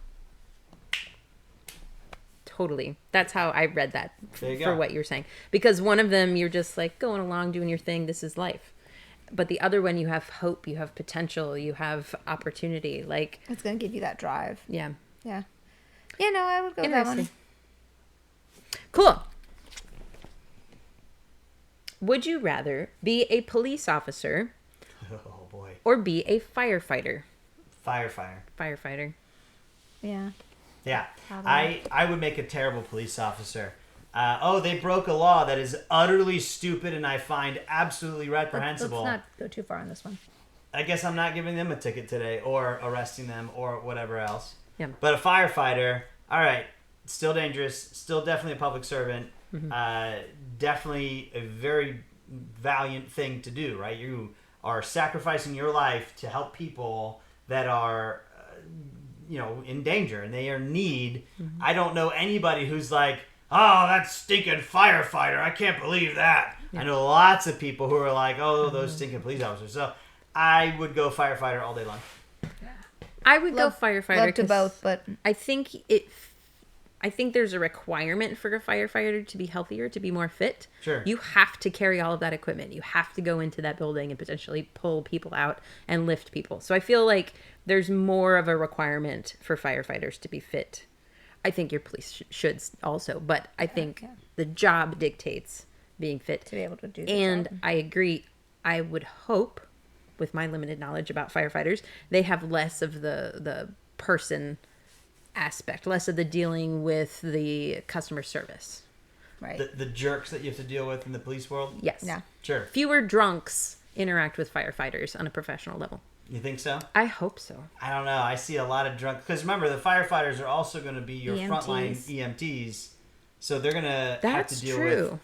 Totally. That's how I read that There you for go. what you're saying. Because one of them, you're just like going along, doing your thing. This is life. But the other one, you have hope, you have potential, you have opportunity. Like, It's going to give you that drive. yeah. Yeah. Yeah, no, I would go with that one. Interesting. Cool. Would you rather be a police officer Oh boy. or be a firefighter? Firefighter. Yeah. Yeah. Probably. I would make a terrible police officer. They broke a law that is utterly stupid and I find absolutely reprehensible. Let's not go too far on this one. I guess I'm not giving them a ticket today or arresting them or whatever else. Yeah. But a firefighter, all right, still dangerous, still definitely a public servant, definitely a very valiant thing to do, right? You are sacrificing your life to help people that are, in danger and they are in need. I don't know anybody who's like, oh, that stinking firefighter, I can't believe that. Yeah. I know lots of people who are like, oh, those stinking police officers. So I would go firefighter all day long. I would go firefighter. Love to both, but I think there's a requirement for a firefighter to be healthier, to be more fit. Sure. You have to carry all of that equipment. You have to go into that building and potentially pull people out and lift people. So I feel like there's more of a requirement for firefighters to be fit. I think your police should also, but I think the job dictates being fit to be able to do the And job. I agree. I would hope, with my limited knowledge about firefighters, they have less of the person aspect, less of the dealing with the customer service. Right. The jerks that you have to deal with in the police world? Yes. Yeah. Sure. Fewer drunks interact with firefighters on a professional level. You think so? I hope so. I don't know. I see a lot of drunk... Because remember, the firefighters are also going to be your EMTs. frontline EMTs. So they're going to have to That's deal true. with...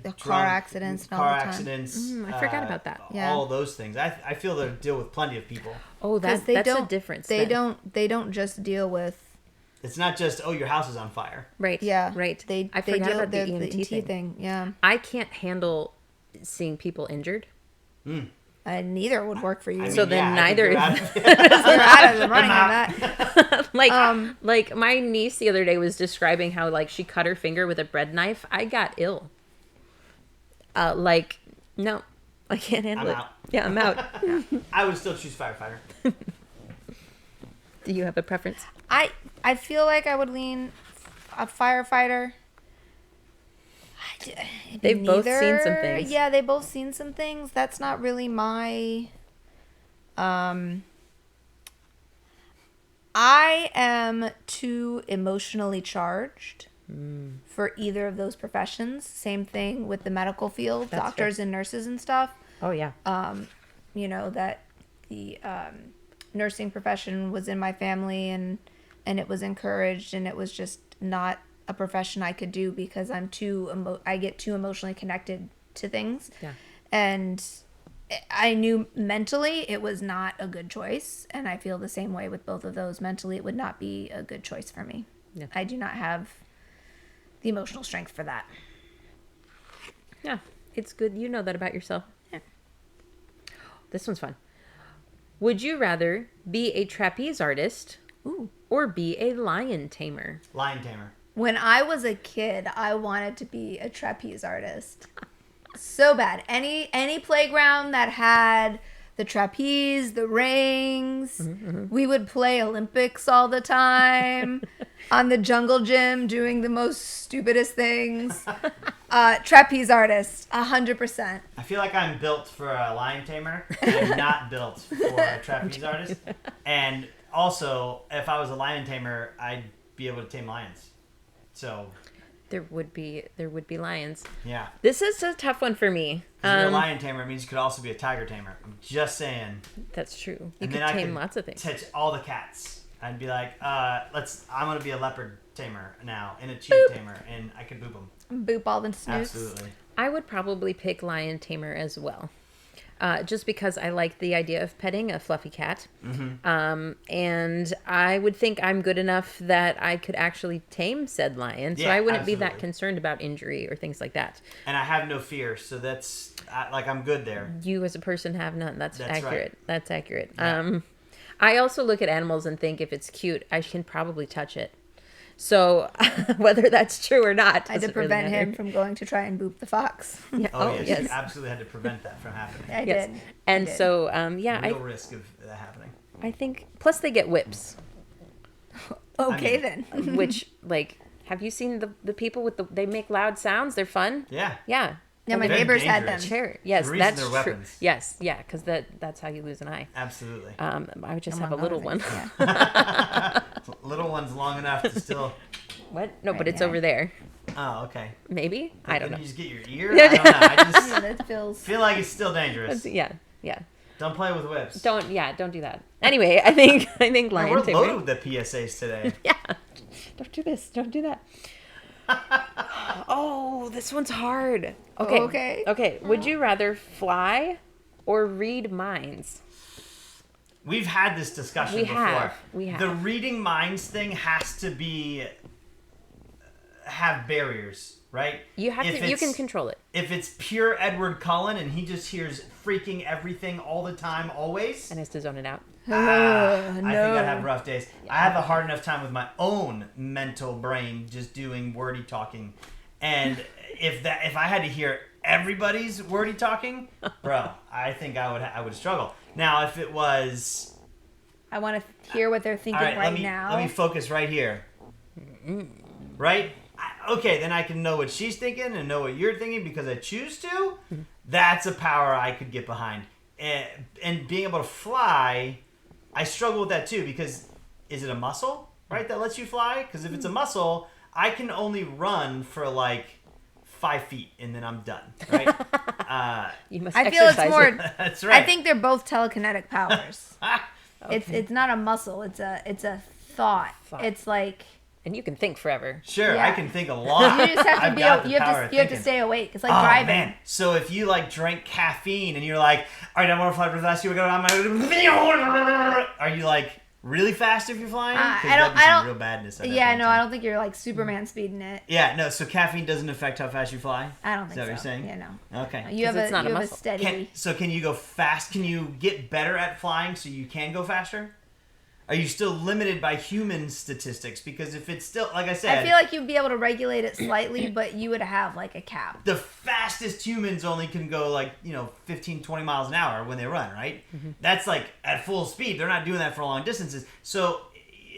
The car accidents and all car the time. accidents. I forgot about that. Yeah. All those things. I feel they deal with plenty of people. Oh, Because that's a difference. They then. don't just deal with It's not just, oh, your house is on fire. Right. yeah. Right. They I forgot deal about the with EMT thing. Yeah. I can't handle seeing people injured. Neither would work for you. I mean, So then I think neither you're is- out of it. You're out of the running on that. like my niece the other day was describing how like she cut her finger with a bread knife. I got ill. No, I can't handle I'm it. out. Yeah, I'm out. I would still choose firefighter. Do you have a preference? I feel like I would lean a firefighter. They've both seen some things. Yeah, they both seen some things. That's not really my. I am too emotionally charged for either of those professions. Same thing with the medical field, That's doctors and nurses and stuff. Oh yeah. That the nursing profession was in my family and it was encouraged, and it was just not a profession I could do because I'm I get too emotionally connected to things. Yeah. And I knew mentally it was not a good choice, and I feel the same way with both of those. Mentally, it would not be a good choice for me. Yeah. I do not have the emotional strength for that. Yeah, it's good. You know that about yourself. Yeah. This one's fun. Would you rather be a trapeze artist or be a lion tamer? Lion tamer. When I was a kid, I wanted to be a trapeze artist. So bad. Any playground that had the trapeze, the rings, we would play Olympics all the time on the jungle gym doing the most stupidest things. Trapeze artist, 100%. I feel like I'm built for a lion tamer. I'm not built for a trapeze artist. And also, if I was a lion tamer, I'd be able to tame lions. So There would be lions. yeah. This is a tough one for me. If you're a lion tamer, it means you could also be a tiger tamer. I'm just saying. That's true. You And could then I tame could lots of things. Touch all the cats. I'd be like, I'm gonna be a leopard tamer now and a cheetah tamer, and I could boop them. Boop all the snoots. Absolutely. I would probably pick lion tamer as well. just because I like the idea of petting a fluffy cat. Mm-hmm. And I would think I'm good enough that I could actually tame said lion. So Yeah, I wouldn't be that absolutely. concerned about injury or things like that. And I have no fear, so I'm good there. You as a person have none. That's accurate. right. That's accurate. Yeah. I also look at animals and think if it's cute, I can probably touch it. So whether that's true or not, I had to doesn't really prevent matter. him from going to try and boop the fox. Yeah. Oh, yes, you yes. absolutely had to prevent that from happening. I Yes. did. And I did. so, yeah, Real risk of that happening. I think, plus they get whips, Okay, I mean- then. which, like, have you seen the people with they make loud sounds? They're fun. Yeah. Yeah. Yeah, my Very neighbors had them. dangerous. Sure. Yes, The reason that's they're true. weapons. Yes, yeah, because that's how you lose an eye. Absolutely. I would just have Among a little other one. things, yeah. Little one's long enough to still. What? No, but Right, it's yeah. over there. Oh, okay. Maybe. I don't Can know. you just get your ear? I don't know. I Yeah, just that feels. feel like it's still dangerous. Yeah. Don't play with whips. Don't do that. Anyway, I think Man, lion we're tamer. loaded with the PSAs today. Yeah. Don't do this. Don't do that. Oh, this one's hard. Okay. Okay. Okay. Would you rather fly or read minds? We've had this discussion We before. have. We have. The reading minds thing has to have barriers, right? You have If to. You it's- can control it. If it's pure Edward Cullen and he just hears freaking everything all the time, always, And has to zone it out. I think no. I'd have rough days. I have a hard enough time with my own mental brain just doing wordy talking, and if I had to hear everybody's wordy talking, bro, I think I would struggle. Now, if it was I want to hear what they're thinking all right, right now. let me focus right here, right? Okay, then I can know what she's thinking and know what you're thinking because I choose to. That's a power I could get behind, and being able to fly. I struggle with that too because is it a muscle, right, that lets you fly? Because if it's a muscle, I can only run for like 5 feet and then I'm done, right? You must. I feel it's exercise more. it. That's right. I think they're both telekinetic powers. Okay. It's not a muscle. It's a thought. Thought. It's like And you can think forever. Sure, Yeah. I can think a lot. you just have to I've be. got Able, the you have power to. of You have to thinking. stay awake. It's like Oh driving. man! So if you like drank caffeine and you're like, all right, I'm gonna fly really fast. You go, are you like really fast if you're flying? 'Cause I don't- that'd be I some don't- real badness. at that Yeah, point no, in I time. don't think you're like Superman speeding it. Yeah, no. So caffeine doesn't affect how fast you fly. I don't Is think that so. what you're saying? Yeah, no. Okay. You have 'Cause it's not a you have a muscle. steady. Can you go fast? Can you get better at flying so you can go faster? Are you still limited by human statistics? Because if it's still, like I said, I feel like you'd be able to regulate it slightly, but you would have like a cap. the fastest humans only can go like 15 20 miles an hour when they run, right? That's like at full speed. They're not doing that for long distances. So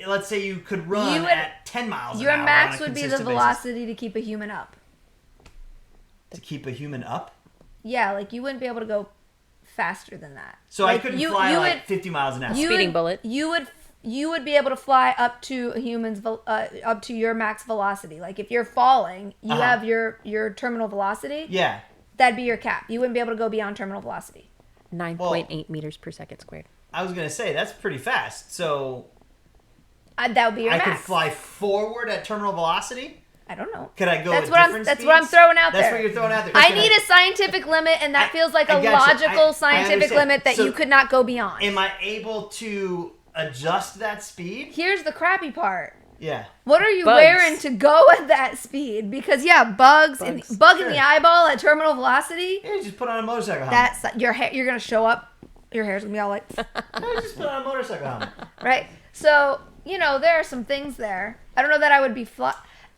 let's say you could run You would- at 10 miles Your an hour max on a would be the consistent basis. velocity to keep a human up. To keep a human up. Yeah, like you wouldn't be able to go faster than that. So like, I couldn't fly you like would, 50 miles an hour. Speeding bullet. You would be able to fly up to a human's up to your max velocity. Like if you're falling, you Uh-huh. have your terminal velocity. Yeah. That'd be your cap. You wouldn't be able to go beyond terminal velocity. 9.8 meters per second squared. I was going to say that's pretty fast. So That would be your I max. could fly forward at terminal velocity? I don't know. Could I go That's at what I'm. different That's what I'm speeds? throwing out That's there. what you're throwing out there. I Can need a scientific limit, and that feels like a I gotcha. logical I scientific understand. limit that So- you could not go beyond. Am I able to adjust that speed? Here's the crappy part. Yeah. What are you Bugs. wearing to go at that speed? Because bugs. Bug in Sure. the eyeball at terminal velocity. Yeah, just put on a motorcycle helmet. That's your hair. You're gonna show up. Your hair's gonna be all like, No, just put on a motorcycle helmet. right? So there are some things there. I don't know that I would be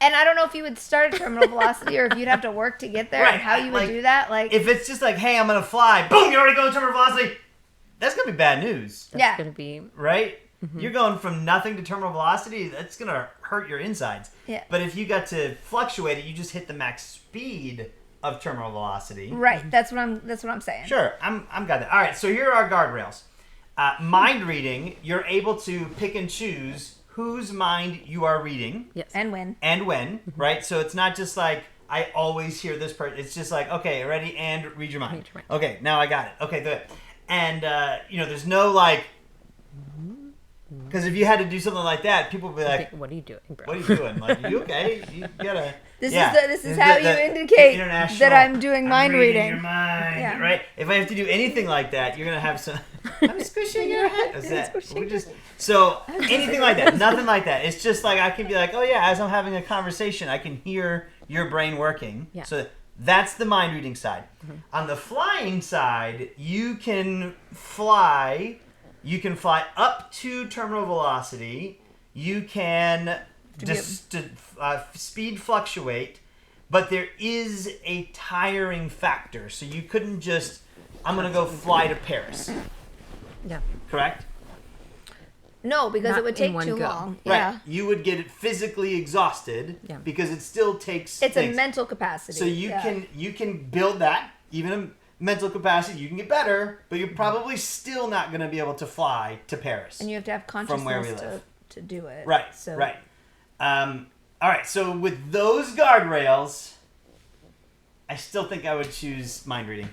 and I don't know if you would start at terminal velocity or if you'd have to work to get there Right, and how you would like, do that. Like, If it's just like, hey, I'm gonna fly, boom, you're already going terminal velocity. That's gonna be bad news, That's Yeah. going to be. right? You're going from nothing to terminal velocity. That's gonna hurt your insides. Yeah. But if you got to fluctuate it, you just hit the max speed of terminal velocity. right? That's what I'm saying. Sure, I'm got that. All right, so here are guardrails. Mind reading, you're able to pick and choose whose mind you are reading Yes. And when. and when, right? So it's not just like, I always hear this person. It's just like, okay, ready, and read your mind. Read your mind. Okay, now I got it. Okay, good. And, there's no like, because if you had to do something like that, people would be like, What are you doing, bro? what are you doing? Like, you okay? You gotta This Yeah. is how you indicate international, that I'm doing mind reading. reading. Your mind, Yeah. right? If I have to do anything like that, you're gonna have some. I'm squishing your head. Is that? So anything like that, nothing like that. It's just like I can be like, oh yeah, as I'm having a conversation, I can hear your brain working. Yeah. So that's the mind reading side. On the flying side, you can fly. You can fly up to terminal velocity. You can speed fluctuate, but there is a tiring factor. So you couldn't just, I'm going to go fly to Paris. Yeah. Correct? No, because Not it would in take one too go. long. Right. Yeah. You would get physically exhausted because it still takes It's things. a mental capacity. So you can build that, even a mental capacity, you can get better, but you're probably still not going to be able to fly to Paris. And you have to have from where we consciousness live. to do it. Right, So right. All right, so with those guardrails, I still think I would choose mind reading.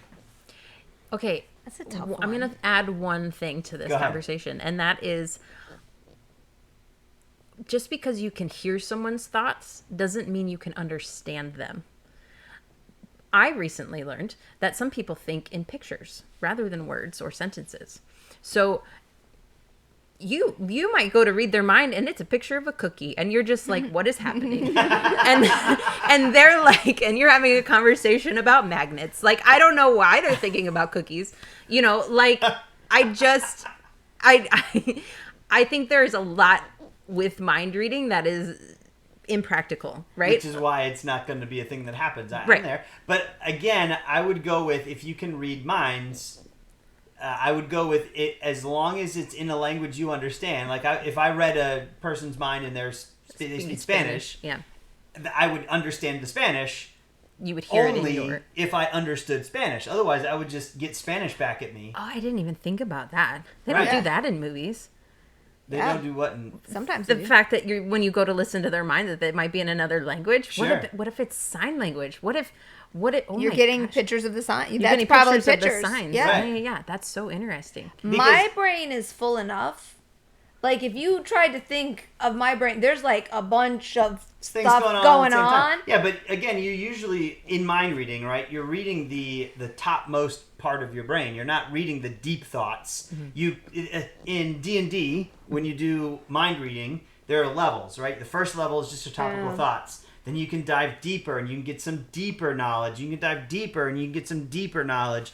Okay. That's a tough I'm one. going to add one thing to this Go ahead. conversation, and that is just because you can hear someone's thoughts doesn't mean you can understand them. I recently learned that some people think in pictures rather than words or sentences. So you might go to read their mind and it's a picture of a cookie and you're just like, what is happening? and they're like, and you're having a conversation about magnets. Like, I don't know why they're thinking about cookies. You know, like I think there's a lot with mind reading that is impractical, right? Which is why it's not going to be a thing that happens out Right. there. But again, I would go with, if you can read minds, I would go with it as long as it's in a language you understand. Like if I read a person's mind and they speak Spanish, Yeah. I would understand the Spanish You would hear it in only your... if I understood Spanish. Otherwise, I would just get Spanish back at me. Oh, I didn't even think about that. They Right. don't do that in movies. They Yeah. don't do what? In, Sometimes The they do. fact that when you go to listen to their mind, that they might be in another language. Sure. What if it's sign language? What if oh You're my getting gosh. pictures of the sign. You're That's getting probably pictures pictures. of the signs. Yeah. Right. Yeah. That's so interesting. My brain is full enough. Like, if you tried to think of my brain, there's like a bunch of things stuff going on. going at the same on. time. Yeah, but again, you usually in mind reading, right? You're reading the topmost part of your brain. You're not reading the deep thoughts. You in D&D when you do mind reading, there are levels, right? The first level is just your topical thoughts. Then you can dive deeper and you can get some deeper knowledge. You can dive deeper and you can get some deeper knowledge.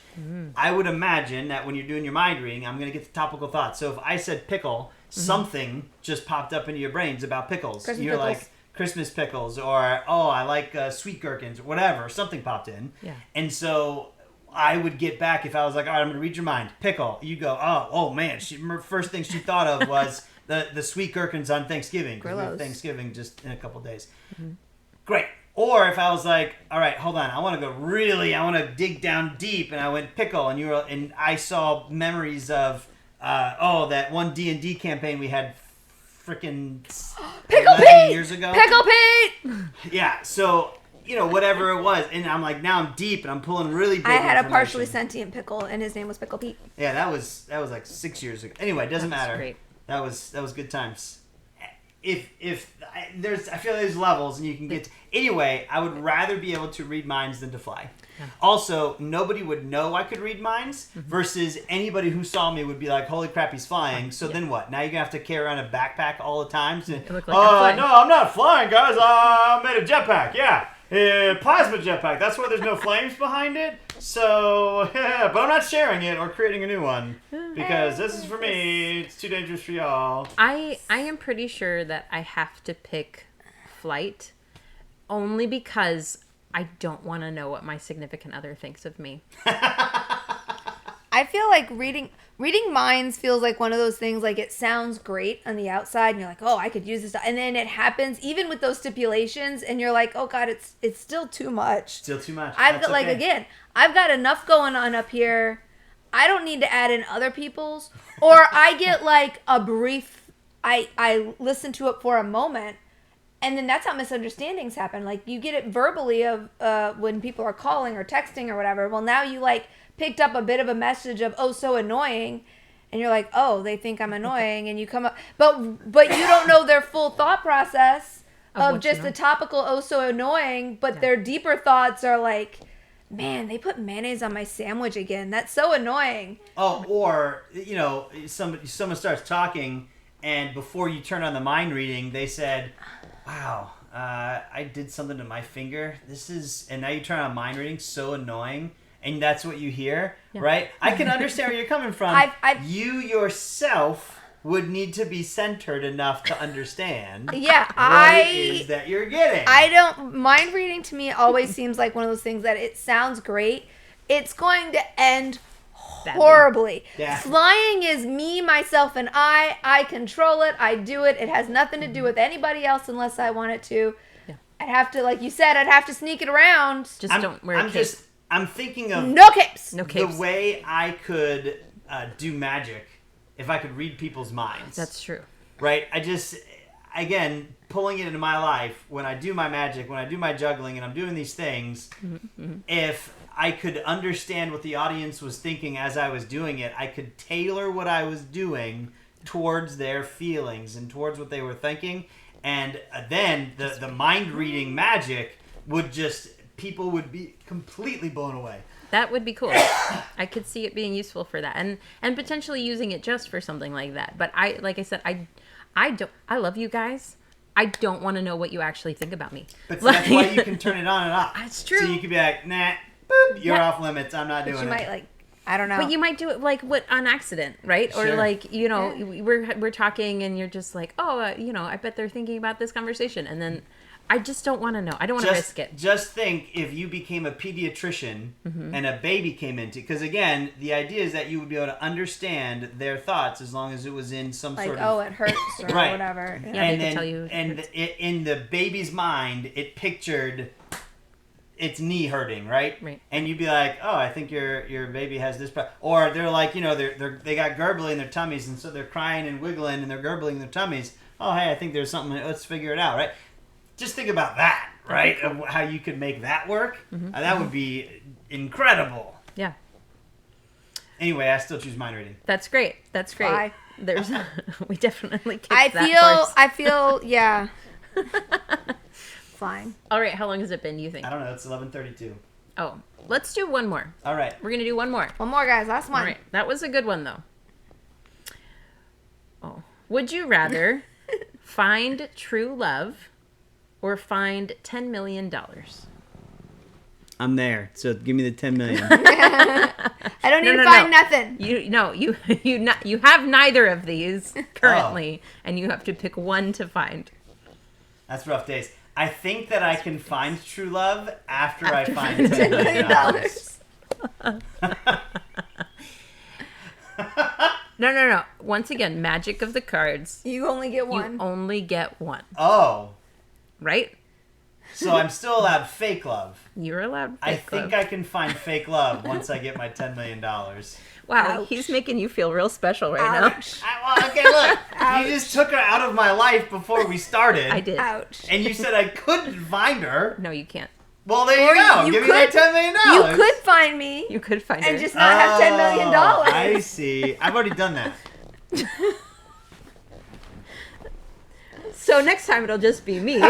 I would imagine that when you're doing your mind reading, I'm going to get the topical thoughts. So if I said pickle, something just popped up into your brains about pickles. Christmas You're pickles. like, Christmas pickles, or, oh, I like sweet gherkins, or whatever. Something popped in. Yeah. And so I would get back if I was like, all right, I'm going to read your mind. Pickle. You go, oh man. First thing she thought of was the sweet gherkins on Thanksgiving. 'Cause we have Grillos. Thanksgiving just in a couple days. Great. Or if I was like, all right, hold on, I want to dig down deep, and I went pickle, and I saw memories of, that one D&D campaign we had freaking Pickle 11 Pete! years ago. Pickle Pete! Yeah, so, whatever it was, and I'm like, now I'm deep, and I'm pulling really big I had a information. partially sentient pickle, and his name was Pickle Pete. Yeah, that was like 6 years ago. Anyway, it doesn't That's matter. great. That was good times. I feel there's levels and you can get anyway, I would rather be able to read minds than to fly. Yeah. Also, nobody would know I could read minds versus anybody who saw me would be like, holy crap, he's flying. So then what? Now you're gonna have to carry around a backpack all the time. So, look like I'm flying. no, I'm not flying, guys. I made a jetpack. Yeah. Plasma jetpack. That's why there's no flames behind it. So, but I'm not sharing it or creating a new one because this is for me. It's too dangerous for y'all. I am pretty sure that I have to pick flight only because I don't want to know what my significant other thinks of me. I feel like reading minds feels like one of those things, like it sounds great on the outside and you're like, oh, I could use this, and then it happens even with those stipulations and you're like, oh god, it's still too much. Still too much. I've That's got like, okay. again, I've got enough going on up here. I don't need to add in other people's, or I get like a brief, I listen to it for a moment, and then that's how misunderstandings happen. Like, you get it verbally of when people are calling or texting or whatever. Well, now you like picked up a bit of a message of, oh, so annoying, and you're like, oh, they think I'm annoying, and you come up, but you don't know their full thought process of what just you the know. topical oh so annoying, but their deeper thoughts are like, man, they put mayonnaise on my sandwich again. That's so annoying. Oh, or someone starts talking, and before you turn on the mind reading, they said, "Wow, I did something to my finger. And now you turn on mind reading, so annoying." And that's what you hear, right? I can understand where you're coming from. You yourself would need to be centered enough to understand what it is that you're getting. Mind reading to me always seems like one of those things that it sounds great. It's going to end horribly. Yeah. Flying is me, myself, and I. I control it. I do it. It has nothing to do with anybody else unless I want it to. Yeah. I'd have to, like you said, I'd have to sneak it around. Don't wear a cape. I'm thinking of no capes. The way I could do magic if I could read people's minds. That's true. Right? Again, pulling it into my life, when I do my magic, when I do my juggling, and I'm doing these things, if I could understand what the audience was thinking as I was doing it, I could tailor what I was doing towards their feelings and towards what they were thinking. And then the mind reading magic would people would be completely blown away. That would be cool. I could see it being useful for that, and potentially using it just for something like that. But like I said, I love you guys. I don't want to know what you actually think about me. But that's why you can turn it on and off. That's true. So you could be like, nah, boop, you're off limits. I'm not doing it. You might I don't know. But you might do it on accident, right? Sure. Or we're talking and you're just like, oh, I bet they're thinking about this conversation, and then I just don't want to know. I don't want to risk it. Just think if you became a pediatrician and a baby came into... Because, again, the idea is that you would be able to understand their thoughts as long as it was in some sort of... it hurts or right. whatever. Yeah, and they then, could tell you in the baby's mind, it pictured its knee hurting, right? Right. And you'd be like, oh, I think your baby has this problem. Or they're like, they got gurgling in their tummies, and so they're crying and wiggling, and they're gurgling in their tummies. Oh, hey, I think there's something. Let's figure it out, right? Just think about that, right? Of how you could make that work. That would be incredible. Yeah. Anyway, I still choose mind reading. That's great. That's great. Fly. We definitely kicked I that feel, yeah. Flying. All right, how long has it been, you think? I don't know. It's 11:32. Oh, let's do one more. All right. We're going to do one more. One more, guys. Last one. All right. That was a good one, though. Oh. Would you rather find true love or find $10 million? I'm there. So give me the 10 million. I don't need to find nothing. You have neither of these currently, and you have to pick one to find. That's rough days. I think that I can find true love after I find $10 million. No. Once again, magic of the cards. You only get one. You only get one. Oh. Right? So I'm still allowed fake love. You're allowed I fake think love. I can find fake love once I get my $10 million. Wow, he's making you feel real special right Ouch. Okay, look. You just took her out of my life before we started. now. I did. Ouch. And you said I couldn't find her. No, you can't. Well, there Or you go. you Give me could- that $10 million. You could find me You could find and her. just not have $10 million. I see. I've already done that. So next time it'll just be me on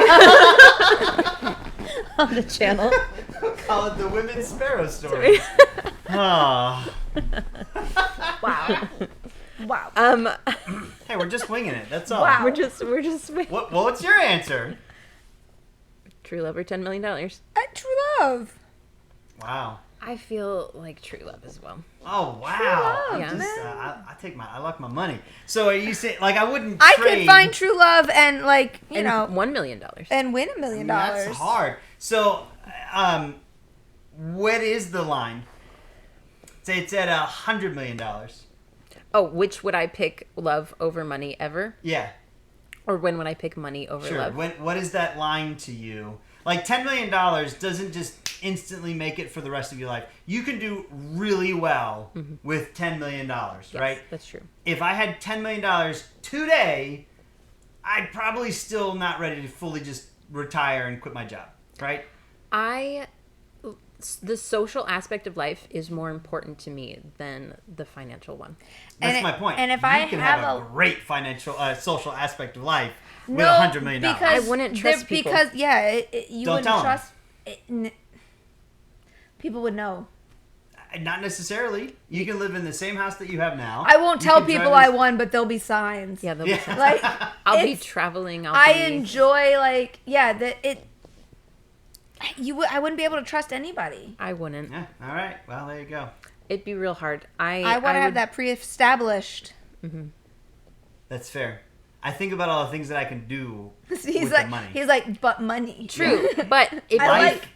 the channel. Call it the Women's Sparrow Story. Oh. Wow. Wow. Hey, we're just winging it. That's all. Wow. We're just What's your answer? true love or $10 million. True love. Wow. I feel like true love as well. Oh wow! love, I'm man. I like my money. So are you saying like I wouldn't? I trade, could find true love and And $1 million. and win $1 million. That's hard. So, what is the line? Say it's at $100 million. Oh, which would I pick, love over money ever? Yeah, Or when would I pick money over sure. love? What is that line to you? Like $10 million doesn't just instantly make it for the rest of your life. You can do really well with $10 million, Yes, right? That's true. If I had $10 million today, I'd probably still not ready to fully just retire and quit my job, right? the social aspect of life is more important to me than the financial one. That's And my point. and if you I can have a great financial, social aspect of life with no, $100 million. because I wouldn't trust people. Because you Don't wouldn't tell 'em. trust. People would know. Not necessarily. You can live in the same house that you have now. I won't You tell can people drive I this- won, but there'll be signs. Yeah, they'll be Yeah. Like I'll be it's- traveling. I enjoy I wouldn't be able to trust anybody. I wouldn't. Yeah. All right. Well, there you go. It'd be real hard. I I want to have would- that pre-established. That's fair. I think about all the things that I can do He's with like the money. he's like, but money. True, but if I like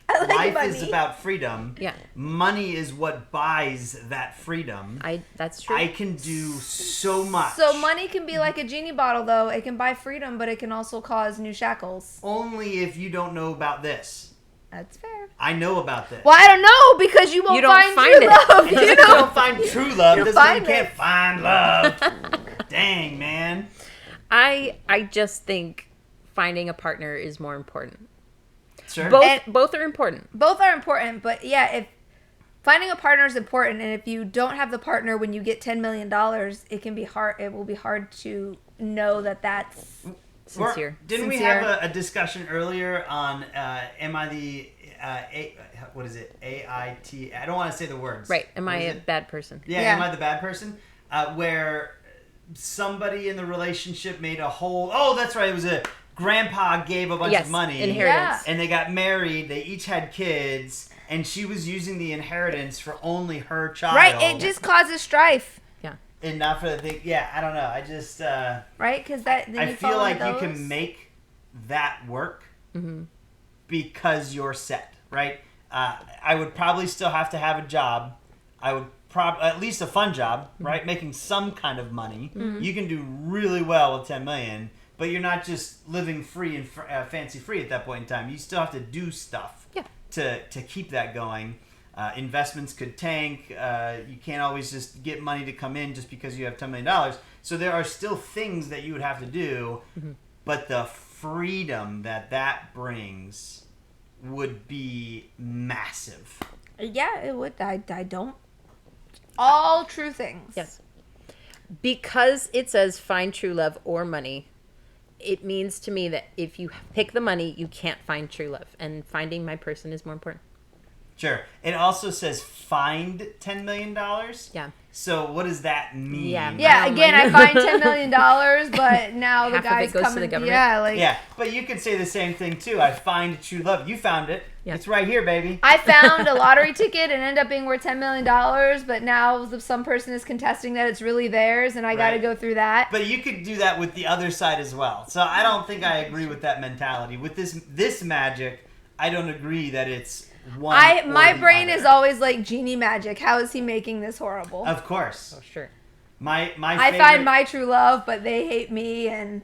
life is money. about freedom. Yeah. Money is what buys that freedom. that's true. I can do so much. So money can be like a genie bottle, though. It can buy freedom, but it can also cause new shackles. Only if you don't know about this. That's fair. I know about this. Well, I don't know because you won't You don't find find true it. love. If You you know? don't find true love, You doesn't mean find you can't it. find love. Dang, man. I just think finding a partner is more important. Sure. Both are important. Both are important, but yeah, if finding a partner is important, and if you don't have the partner when you get $10 million, it can be hard. It will be hard to know that that's Sincere. Didn't we Sincere. have a discussion earlier on am I the what is it? AIT? I don't want to say the words. Right. Am I What is a it? bad person? Yeah, Yeah. am I the bad person? Where somebody in the relationship made a whole. Oh, that's right. It was a grandpa gave a bunch Yes, of money. inheritance. And they got married. They each had kids, and she was using the inheritance for only her child. right. It just causes strife, and not for the thing. Yeah, I don't know. I just. right? Because that then I you feel fall like into you those. can make that work Mm-hmm. because you're set, right? I would probably still have to have a job. I would at least a fun job, right? Making some kind of money. You can do really well with 10 million, but you're not just living free and fancy free at that point in time. You still have to do stuff to keep that going. Investments could tank. You can't always just get money to come in just because you have $10 million. So there are still things that you would have to do, but the freedom that brings would be massive. Yeah, it would. I don't. All true things. Yes. Because it says find true love or money, it means to me that if you pick the money, you can't find true love. And finding my person is more important. Sure. It also says find $10 million. Yeah. So what does that mean? Yeah. Yeah. Again, I find $10 million, but now the Half of guy's it goes to coming. the government. Yeah, like Yeah, but you could say the same thing too. I find true love. You found it. Yeah. It's right here, baby. I found a lottery ticket and ended up being worth $10 million, but now some person is contesting that it's really theirs, and I got to Right. go through that. But you could do that with the other side as well. So I don't think I agree with that mentality. With this magic, I don't agree that it's one. or My the brain other. is always like genie magic. How is he making this horrible? Of course. Oh, sure. My I favorite, find my true love, but they hate me and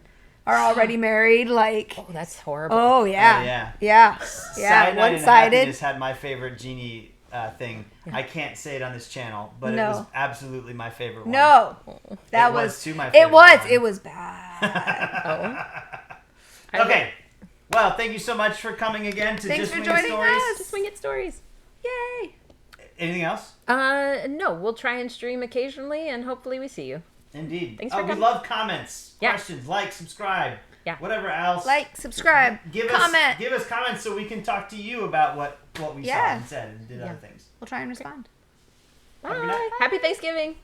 are already married. Like, Oh, that's horrible. oh yeah, yeah. yeah, Cyanide yeah. and One-sided. Happiness had my favorite genie thing. I can't say it on this channel, but it No. was absolutely my favorite one. No, that It was too my It favorite was. one. It was bad. Oh. Okay. Well, thank you so much for coming again to Thanks Just for Wing It joining Stories. us. Just wing it stories. Yay! Anything else? No, we'll try and stream occasionally, and hopefully we see you. Indeed. Thanks for we coming. love comments, Yeah. questions, like, subscribe, Yeah. whatever else. Like, subscribe, comment. Give us comments so we can talk to you about what we saw Yeah. and said and did Yeah. other things. We'll try and respond. Have a good Bye. night. Happy Thanksgiving.